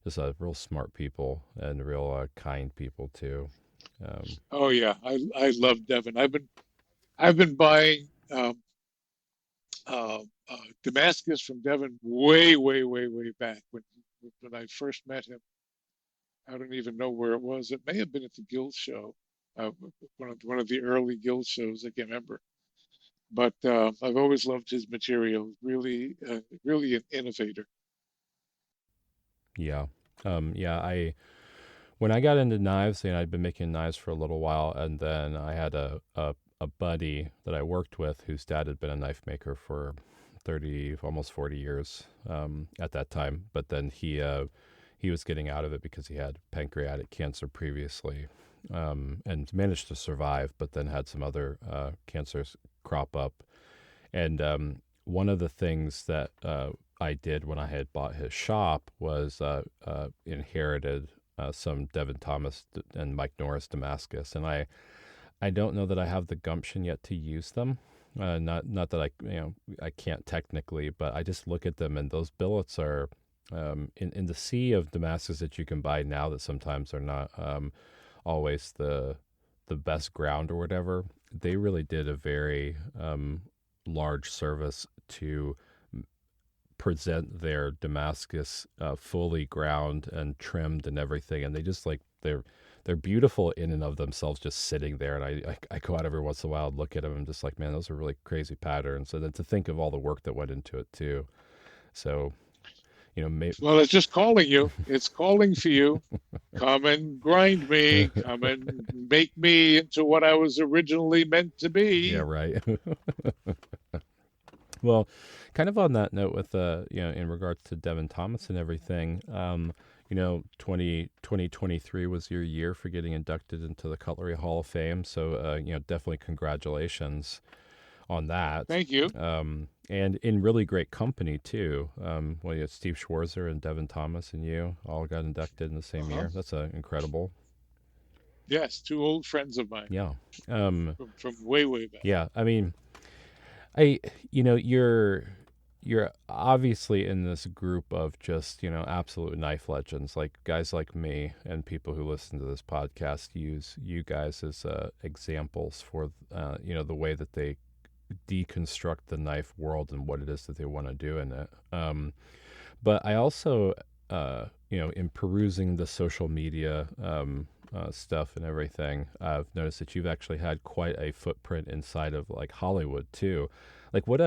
just real smart people and real kind people too. Um, Oh yeah, I love Devon. I've been buying Damascus from Devon way, way, way, way back when I first met him. I don't even know where it was. It may have been at the Guild show, uh, one of the early Guild shows. I can't remember. But I've always loved his material. Really, really an innovator. yeah, yeah. I When I got into knives, and I'd been making knives for a little while, and then I had a buddy that I worked with whose dad had been a knife maker for 30, almost 40 years at that time. But then he was getting out of it because he had pancreatic cancer previously and managed to survive, but then had some other cancers crop up. And one of the things that I did when I had bought his shop was inherited some Devin Thomas and Mike Norris Damascus, and I don't know that I have the gumption yet to use them. Not that I can't technically, but I just look at them and those billets are in the sea of Damascus that you can buy now that sometimes are not always the best ground or whatever. They really did a very large service to present their Damascus fully ground and trimmed and everything, and they just they're beautiful in and of themselves, just sitting there. And I go out every once in a while and look at them and just like, man, those are really crazy patterns. And then to think of all the work that went into it too. So maybe Well, it's just calling you. It's calling for you. Come and grind me. Come and make me into what I was originally meant to yeah, be. right. Well, kind of on that note, with in regards to Devin Thomas and everything, 2023 was your year for getting inducted into the Cutlery Hall of Fame. So, definitely congratulations on that. Thank you. And in really great company too. You had Steve Schwarzer and Devin Thomas and you all got inducted in the same Uh-huh. year. That's incredible. Yes, two old friends of mine Yeah. Um, from way, way back. yeah. I mean, I you're obviously in this group of just absolute knife legends, like guys like me and people who listen to this podcast use you guys as examples for the way that they deconstruct the knife world and what it is that they want to do in it. But I also in perusing the social media stuff and everything, I've noticed that you've actually had quite a footprint inside of like Hollywood too. Like what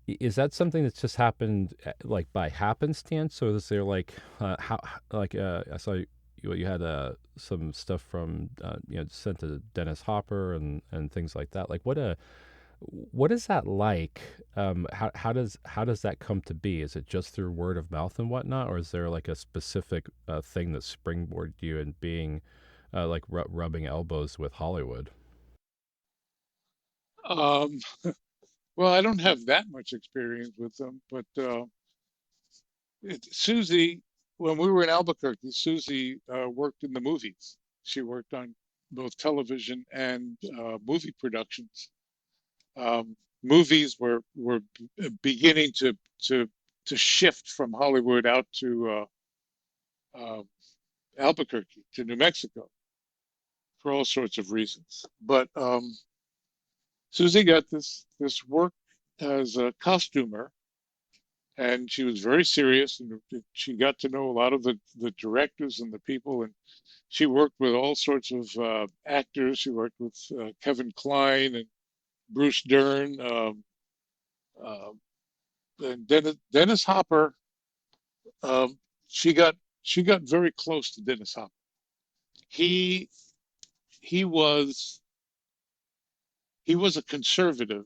is that something that's just happened like by happenstance, or is there like how like I saw you had some stuff from sent to Dennis Hopper and things like that. Like what is that like? How does that come to be? Is it just through word of mouth and whatnot, or is there like a specific thing that springboarded you in being like rubbing elbows with Hollywood? Um, well, I don't have that much experience with them, but Susie. when we were in Albuquerque, Susie worked in the movies. She worked on both television and movie productions. Movies were beginning to to shift from Hollywood out to uh, Albuquerque to New Mexico for all sorts of reasons. But Susie got this work as a costumer, and she was very serious, and she got to know a lot of the directors and the people, and she worked with all sorts of actors. She worked with Kevin Kline and Bruce Dern, uh, and Dennis Hopper. Um, she got she got very close to Dennis Hopper. He he was he was a conservative,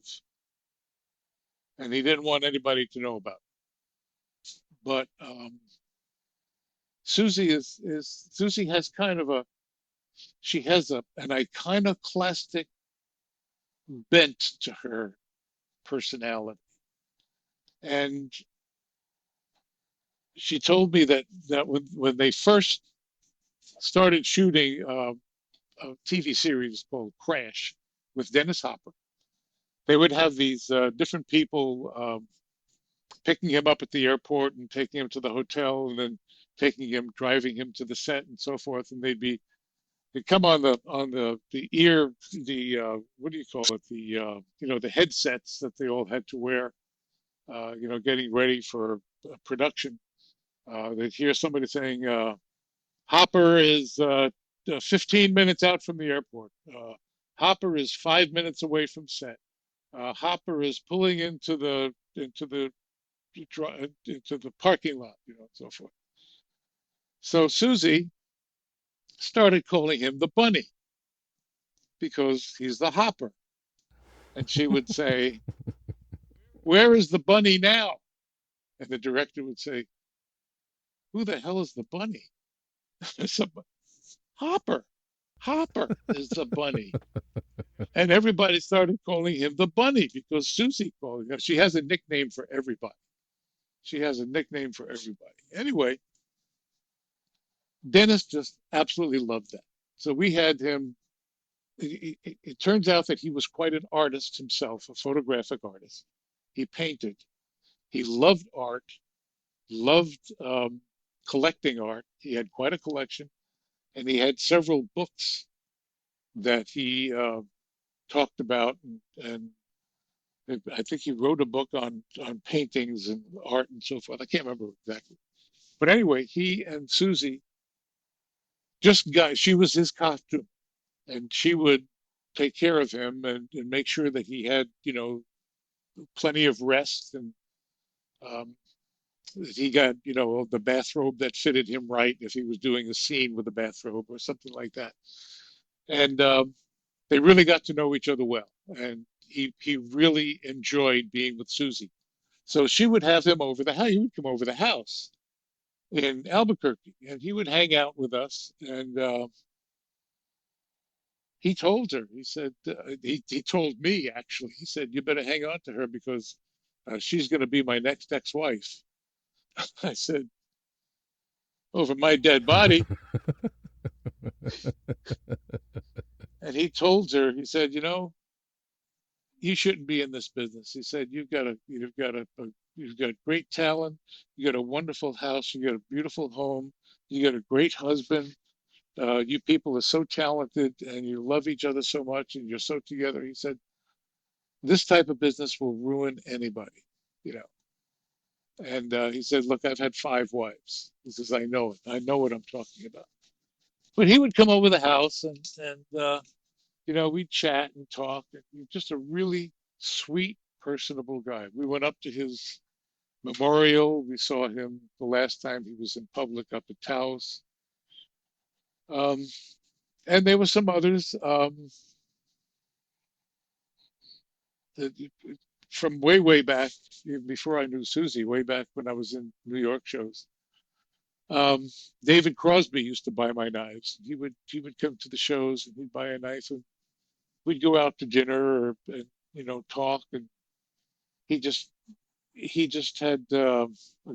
and he didn't want anybody to know about it. But Susie has kind of a she has an iconoclastic bent to her personality, and she told me that when they first started shooting a TV series called Crash with Dennis Hopper, they would have these different people picking him up at the airport and taking him to the hotel, and then taking him, driving him to the set, and so forth. And they'd come on the ear, the what do you call it, the the headsets that they all had to wear, getting ready for production. They'd hear somebody saying, Hopper is 15 minutes out from the airport. Hopper is 5 minutes away from set. Hopper is pulling into the parking lot, and so forth. So Susie started calling him the bunny because he's the Hopper, and she would say, "Where is the bunny now?" And the director would say, "Who the hell is the bunny?" Somebody, Hopper. Hopper is the bunny. And everybody started calling him the bunny because Susie called him. She has a nickname for everybody. She has a nickname for everybody. Anyway, Dennis just absolutely loved that. So we had him. It turns out that he was quite an artist himself, a photographic artist. He painted. He loved art, loved collecting art. He had quite a collection, and he had several books that he talked about, and I think he wrote a book on paintings and art and so forth. I can't remember exactly, but anyway, he and Susie just got. She was his costume, and she would take care of him and make sure that he had plenty of rest, and um, that he got the bathrobe that fitted him right if he was doing a scene with a bathrobe or something like that. And they really got to know each other well, and he really enjoyed being with Susie. So she would have him over the house. He would come over the house in Albuquerque, and he would hang out with us. And he told her, he said, he told me actually, he said, "You better hang on to her because she's going to be my next ex-wife." I said, "Over my dead body." And he told her, he said, "You shouldn't be in this business." He said, you've got great talent. You got a wonderful house. You got a beautiful home. You got a great husband. You people are so talented and you love each other so much and you're so together. He said, "This type of business will ruin anybody, you know." And he said, "Look, I've had 5 wives." He says, "I know it. I know what I'm talking about." But he would come over the house, and we'd chat and talk. And he was just a really sweet, personable guy. We went up to his memorial. We saw him the last time he was in public up at Taos. Um, and there were some others that, from way, way back, even before I knew Susie, way back when I was in New York shows. Um, David Crosby used to buy my knives. He would come to the shows and he'd buy a knife, and we'd go out to dinner or talk. And he just he just had a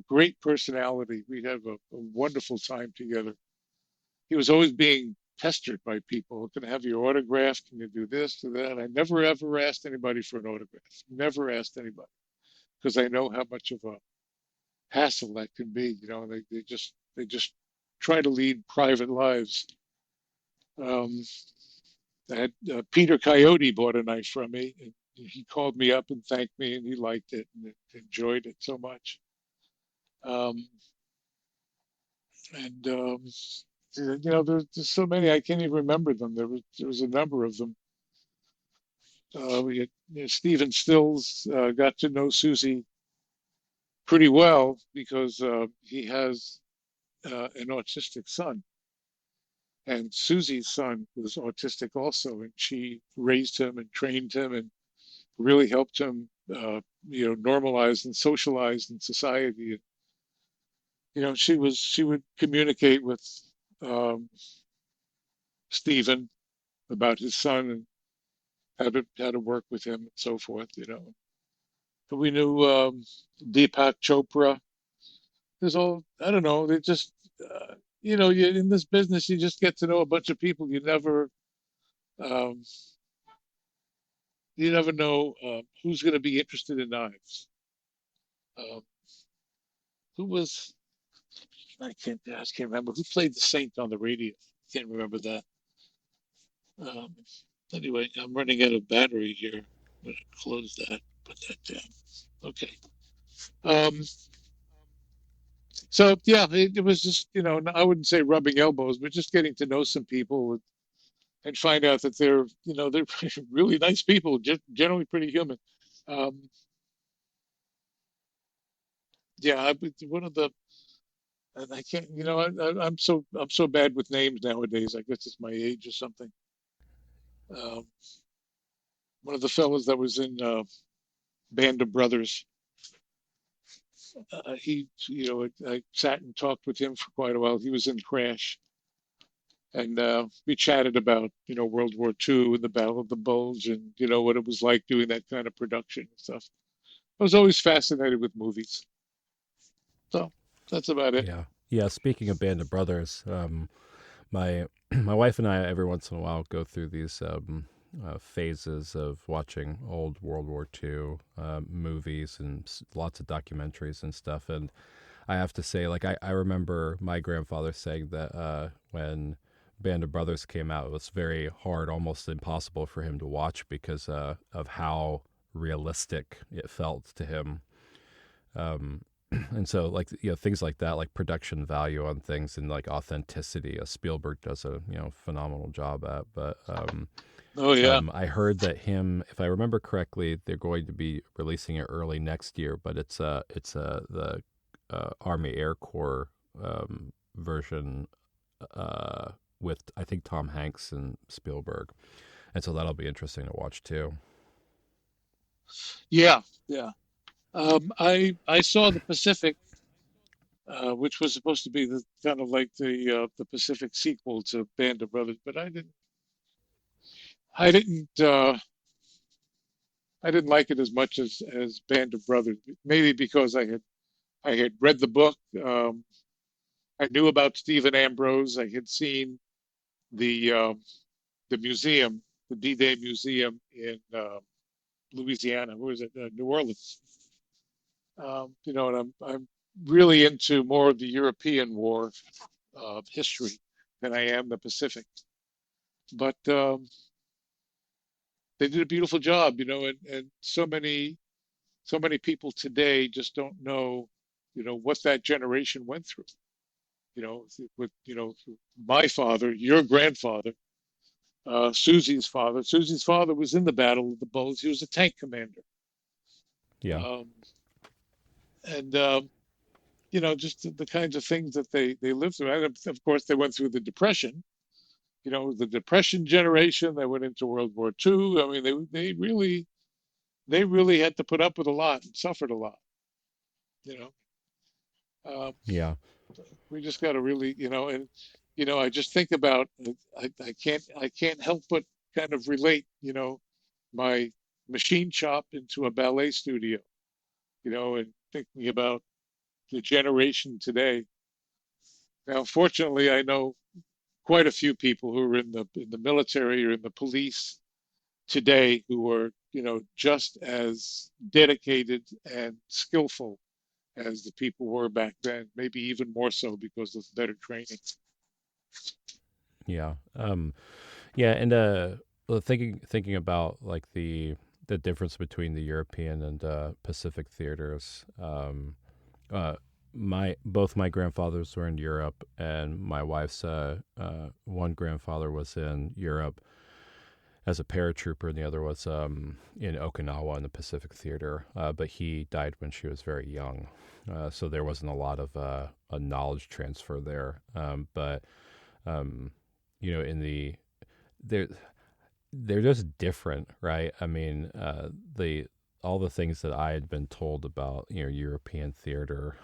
great personality. We have a wonderful time together. He was always being pestered by people. Can I have your autograph? Can you do this, do that? I never ever asked anybody for an autograph. Never asked anybody because I know how much of a hassle that can be. They just try to lead private lives. Um, I had Peter Coyote bought a knife from me, and he called me up and thanked me, and he liked it and enjoyed it so much. Um, and there's so many I can't even remember them. There was a number of them. We had, Stephen Stills got to know Susie pretty well because he has an autistic son, and Susie's son was autistic also, and she raised him and trained him and really helped him, normalize and socialize in society. She would communicate with um, Stephen about his son and how to work with him and so forth. But we knew Deepak Chopra. There's all I don't know. They just in this business you just get to know a bunch of people um, you never know who's going to be interested in knives. Um, who was I can't remember who played the Saint on the radio. Can't remember that. Um, anyway, I'm running out of battery here. I'm going to close that. Put that down. Okay. Um, so yeah, it was just I wouldn't say rubbing elbows, but just getting to know some people and find out that they're really nice people, just generally pretty human. Um, yeah, one of the and I can't, I'm so bad with names nowadays. I guess it's my age or something. Um, one of the fellows that was in Band of Brothers, I sat and talked with him for quite a while. He was in Crash, and we chatted about World War II and the Battle of the Bulge, and what it was like doing that kind of production and stuff. I was always fascinated with movies, so that's about it. Yeah. Yeah. Speaking of Band of Brothers, my my wife and I every once in a while go through these phases of watching old World War II movies and lots of documentaries and stuff. And I have to say, like, I remember my grandfather saying that when Band of Brothers came out, it was very hard, almost impossible for him to watch because of how realistic it felt to him. Um, and so, like, things like that, like production value on things and like authenticity, Spielberg does a phenomenal job at. But Oh yeah, I heard that him, if I remember correctly, they're going to be releasing it early next year, but it's the Army Air Corps version uh, with I think Tom Hanks and Spielberg, and so that'll be interesting to watch too. yeah, yeah. I saw the Pacific, which was supposed to be the kind of like the Pacific sequel to Band of Brothers, but I didn't I didn't like it as much as Band of Brothers. Maybe because I had read the book. I knew about Stephen Ambrose. I had seen the museum, the D-Day Museum in Louisiana. Where was it? New Orleans. And I'm really into more of the European war history than I am the Pacific. But they did a beautiful job, and so many people today just don't know, what that generation went through. With my father, your grandfather, Susie's father. Susie's father was in the Battle of the Bulge. He was a tank commander, Yeah, um, and just the kinds of things that they lived through. And of course, they went through the Depression. The Depression generation. They went into World War II. I mean, they really had to put up with a lot and suffered a lot. You know, um, yeah, we just got to really, and I just think about I can't help but kind of relate, my machine shop into a ballet studio. and thinking about the generation today. Now, fortunately, I know quite a few people who are in the military or in the police today who are, just as dedicated and skillful as the people were back then, maybe even more so because of better training. Yeah. Yeah, and well, thinking about like the difference between the European and Pacific theaters. Uh, my both my grandfathers were in Europe, and my wife's one grandfather was in Europe as a paratrooper, and the other was in Okinawa in the Pacific Theater. But he died when she was very young, so there wasn't a lot of a knowledge transfer there. But um, in they're they're just different, right? I mean, the all the things that I had been told about European theater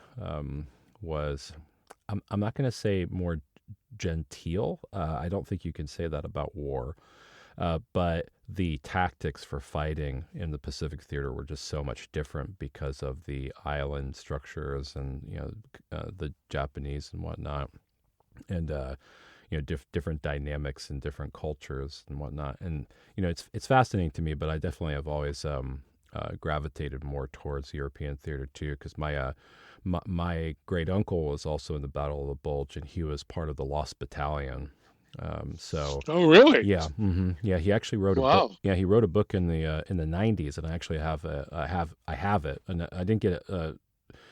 was I'm not going to say more genteel. I don't think you can say that about war. But the tactics for fighting in the Pacific Theater were just so much different because of the island structures and the Japanese and whatnot, and different dynamics and different cultures and whatnot. And it's fascinating to me, but I definitely have always gravitated more towards European theater too, because my great uncle was also in the Battle of the Bulge, and he was part of the Lost Battalion. So Oh, really? yeah, yeah, he actually wrote a book. Wow. Yeah, he wrote a book in the '90s, and I actually I have it, and I didn't get it.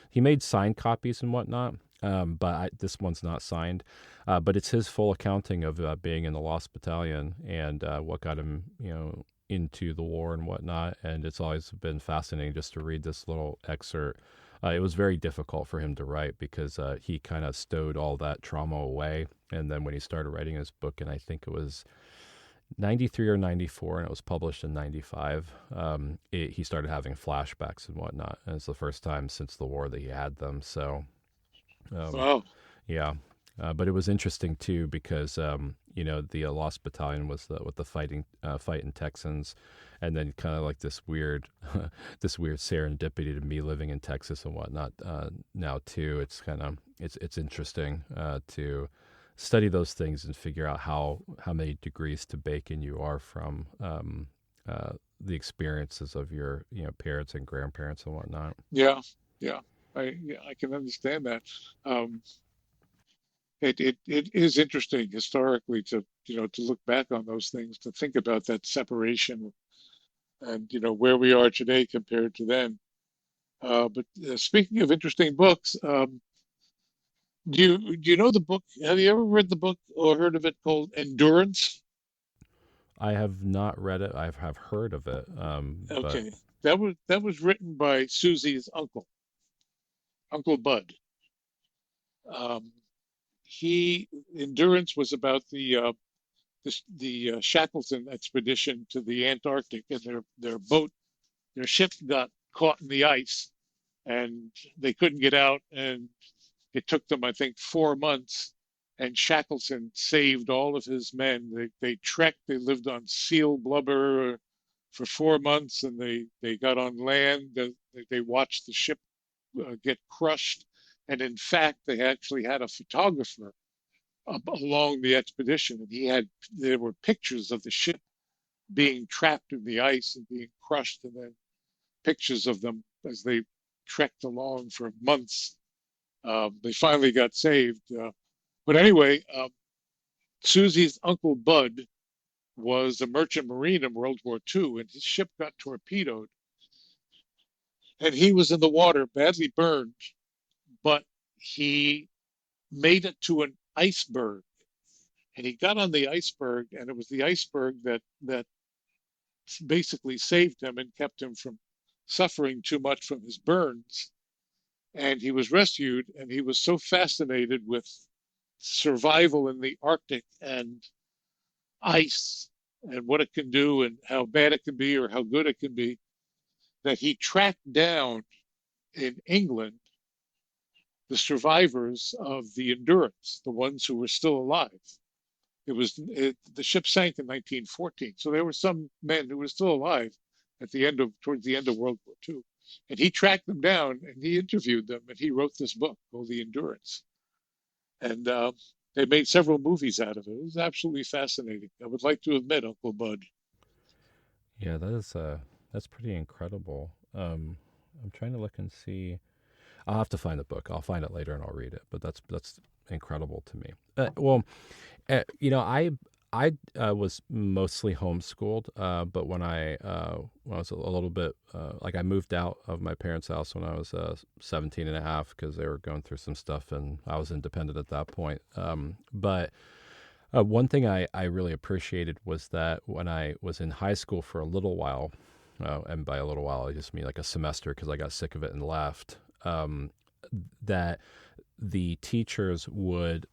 He made signed copies and whatnot, but this one's not signed. But it's his full accounting of being in the Lost Battalion and what got him, into the war and whatnot. And it's always been fascinating just to read this little excerpt. It was very difficult for him to write because he kind of stowed all that trauma away. And then when he started writing his book, and I think it was 93 or 94, and it was published in 95, he started having flashbacks and whatnot. And it's the first time since the war that he had them. So, um, Wow. yeah. But it was interesting too because the Lost Battalion was with the fighting Texans, and then kind of like this weird this weird serendipity to me living in Texas and whatnot now too. It's interesting to study those things and figure out how many degrees to bacon you are from the experiences of your parents and grandparents and whatnot. Yeah. Yeah. I can understand that. Um, it is interesting historically to look back on those things, to think about that separation and where we are today compared to then. But speaking of interesting books, do you know the book? Have you ever read the book or heard of it called Endurance? I have not read it. I have heard of it, but Okay, that was written by Susie's uncle, Uncle Bud. Um, he Endurance was about the Shackleton expedition to the Antarctic, and their ship got caught in the ice, and they couldn't get out, and it took them, I think, 4 months. And Shackleton saved all of his men. They trekked. They lived on seal blubber for 4 months, and they got on land. They watched the ship get crushed, and in fact, they actually had a photographer along the expedition, and there were pictures of the ship being trapped in the ice and being crushed, and then pictures of them as they trekked along for months. They finally got saved. But anyway, Susie's Uncle Bud was a merchant marine in World War II, and his ship got torpedoed, and he was in the water, badly burned, but he made it to an iceberg. And he got on the iceberg, and it was the iceberg that basically saved him and kept him from suffering too much from his burns. And he was rescued, and he was so fascinated with survival in the Arctic and ice and what it can do and how bad it can be or how good it can be, that he tracked down in England the survivors of the Endurance, the ones who were still alive. The ship sank in 1914, so there were some men who were still alive towards the end of World War II. And he tracked them down and he interviewed them and he wrote this book called The Endurance. And they made several movies out of it. It was absolutely fascinating. I would like to have met Uncle Bud. Yeah, that's pretty incredible. I'm trying to look and see. I'll have to find the book. I'll find it later and I'll read it. But that's incredible to me. I was mostly homeschooled, but when I was a little bit like I moved out of my parents' house when I was 17 and a half because they were going through some stuff and I was independent at that point. But one thing I really appreciated was that when I was in high school for a little while, and by a little while I just mean like a semester because I got sick of it and left. That the teachers would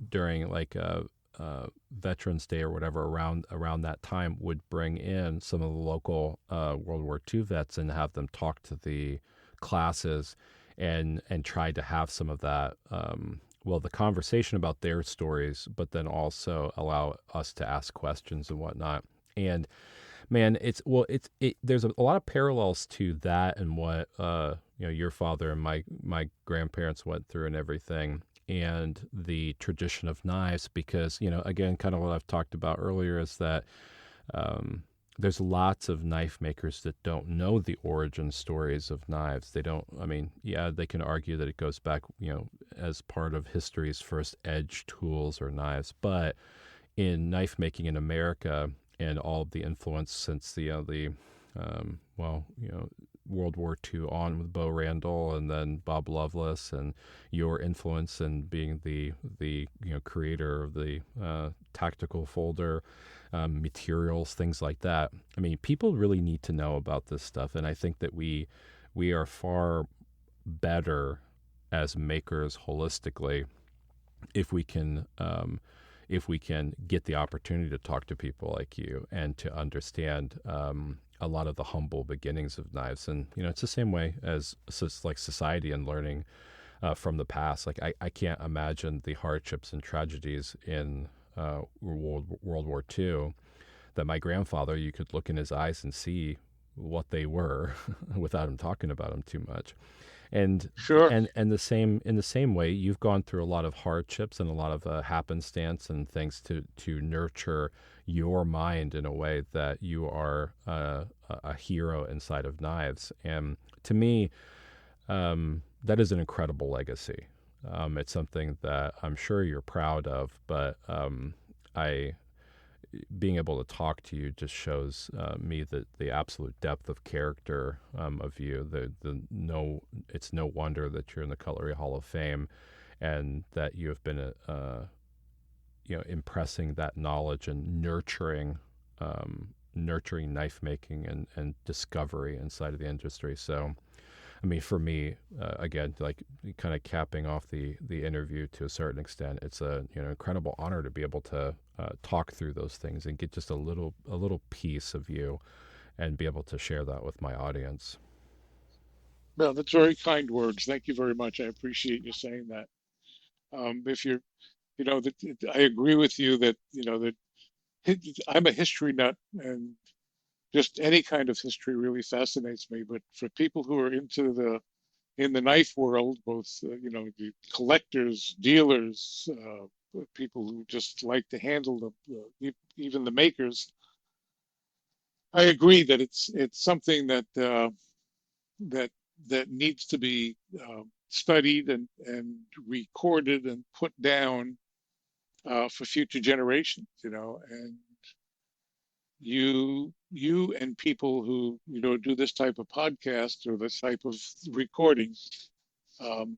during like Veterans Day or whatever around that time would bring in some of the local World War II vets and have them talk to the classes and try to have some of that the conversation about their stories, but then also allow us to ask questions and whatnot. And man, there's a lot of parallels to that and what your father and my grandparents went through and everything, and the tradition of knives. Because again, kind of what I've talked about earlier is that there's lots of knife makers that don't know the origin stories of knives. They don't. I mean, yeah, they can argue that it goes back, as part of history's first edge tools or knives, but in knife making in America and all of the influence since um, well, you know, World War II on with Bo Randall and then Bob Lovelace and your influence in being the creator of the tactical folder materials, things like that. I mean, people really need to know about this stuff, and I think that we are far better as makers holistically if we can get the opportunity to talk to people like you and to understand a lot of the humble beginnings of knives. And it's the same way as like society and learning from the past. Like I can't imagine the hardships and tragedies in World War II that my grandfather, you could look in his eyes and see what they were without him talking about them too much. And Sure. and the same in the same way, you've gone through a lot of hardships and a lot of happenstance and things to nurture your mind in a way that you are a hero inside of knives. And to me, that is an incredible legacy. It's something that I'm sure you're proud of, but I being able to talk to you just shows me the absolute depth of character of you. The no, it's no wonder that you're in the Cutlery Hall of Fame, and that you have been impressing that knowledge and nurturing knife making and discovery inside of the industry. So I mean, for me, again, like kind of capping off the interview to a certain extent, it's a incredible honor to be able to talk through those things and get just a little piece of you and be able to share that with my audience. Well, that's very kind words. Thank you very much. I appreciate you saying that. If you're, that I agree with you that, that I'm a history nut and just any kind of history really fascinates me. But for people who are in the knife world, both, the collectors, dealers, people who just like to handle even the makers, I agree that it's something that that needs to be studied and recorded and put down for future generations. And you and people who do this type of podcast or this type of recording um,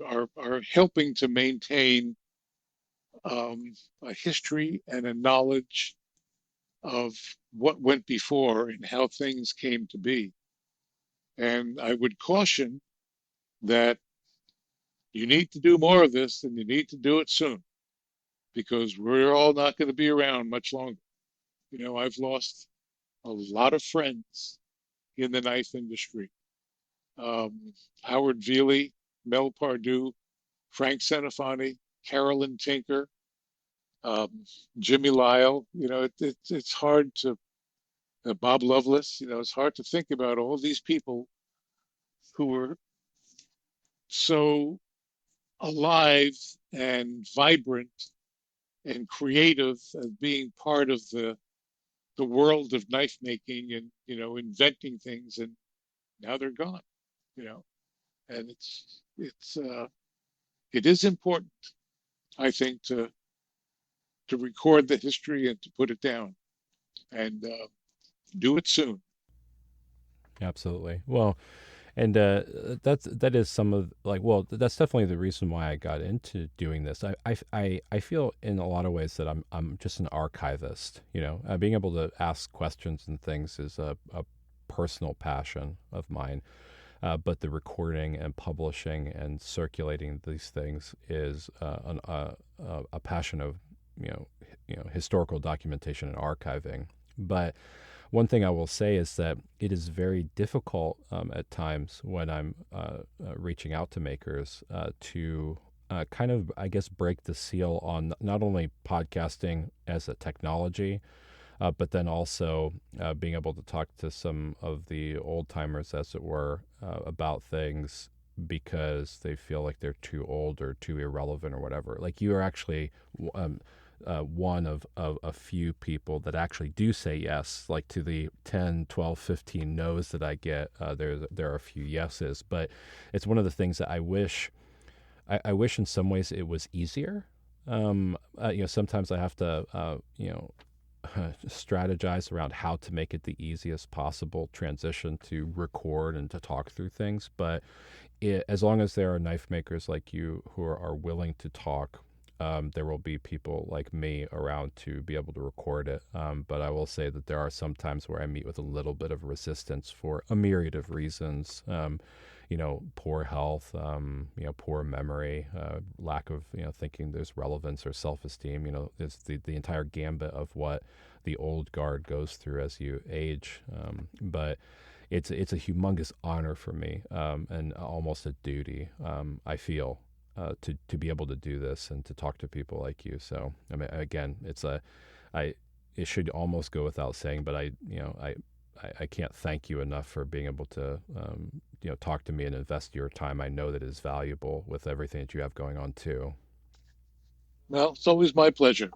are helping to maintain a history and a knowledge of what went before and how things came to be. And I would caution that you need to do more of this and you need to do it soon because we're all not going to be around much longer. I've lost a lot of friends in the knife industry. Howard Veely, Mel Pardue, Frank Senefani, Carolyn Tinker, um, Jimmy Lyle. It's hard to Bob Lovelace. It's hard to think about all these people who were so alive and vibrant and creative as being part of the world of knife making and inventing things, and now they're gone. You know, and it is important, I think, to record the history and to put it down, and do it soon. Absolutely. Well, and that is some of like, well, that's definitely the reason why I got into doing this. I feel in a lot of ways that I'm just an archivist. Being able to ask questions and things is a personal passion of mine. But the recording and publishing and circulating these things is a passion of historical documentation and archiving. But one thing I will say is that it is very difficult at times when I'm reaching out to makers to kind of, I guess, break the seal on not only podcasting as a technology, but then also being able to talk to some of the old timers, as it were, about things because they feel like they're too old or too irrelevant or whatever. Like, you are actually one of a few people that actually do say yes. Like, to the 10, 12, 15 no's that I get, there are a few yeses. But it's one of the things that I wish in some ways it was easier. Sometimes I have to, strategize around how to make it the easiest possible transition to record and to talk through things. But as long as there are knife makers like you who are willing to talk, there will be people like me around to be able to record it. But I will say that there are some times where I meet with a little bit of resistance for a myriad of reasons. Poor health, poor memory, lack of, thinking there's relevance or self-esteem. It's the entire gambit of what the old guard goes through as you age. But it's a humongous honor for me, and almost a duty, I feel, to be able to do this and to talk to people like you. So, I mean, again, it should almost go without saying, but I can't thank you enough for being able to, talk to me and invest your time. I know that it is valuable with everything that you have going on too. Well, it's always my pleasure.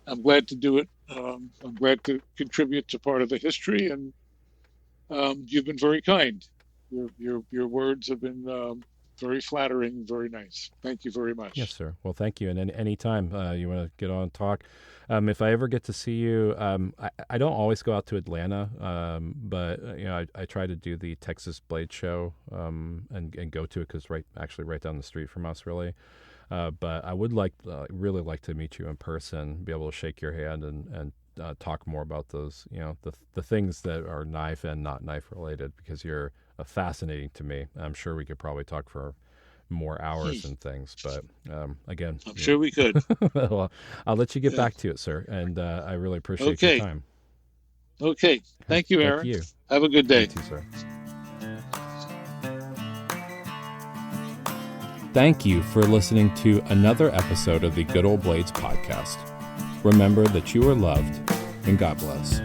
I'm glad to do it. I'm glad to contribute to part of the history, and you've been very kind. Your words have been very flattering, very nice. Thank you very Yes, much. sir. Well, thank you. And any time you want to get on and talk, if I ever get to see you, I don't always go out to Atlanta, but I try to do the Texas Blade Show, and go to it because right down the street from us, really. But I would really like to meet you in person, be able to shake your hand and talk more about those, the things that are knife and not knife related, because you're fascinating to me. I'm sure we could probably talk for more hours and things, but again, I'm sure we could. well, I'll let you get Yeah. back to it, sir, and I really appreciate your Okay. time. Okay. Thank you, Thank Aaron. you. Have a good You day. too, sir. Thank you for listening to another episode of the Good Old Blades podcast. Remember that you are loved, and God bless.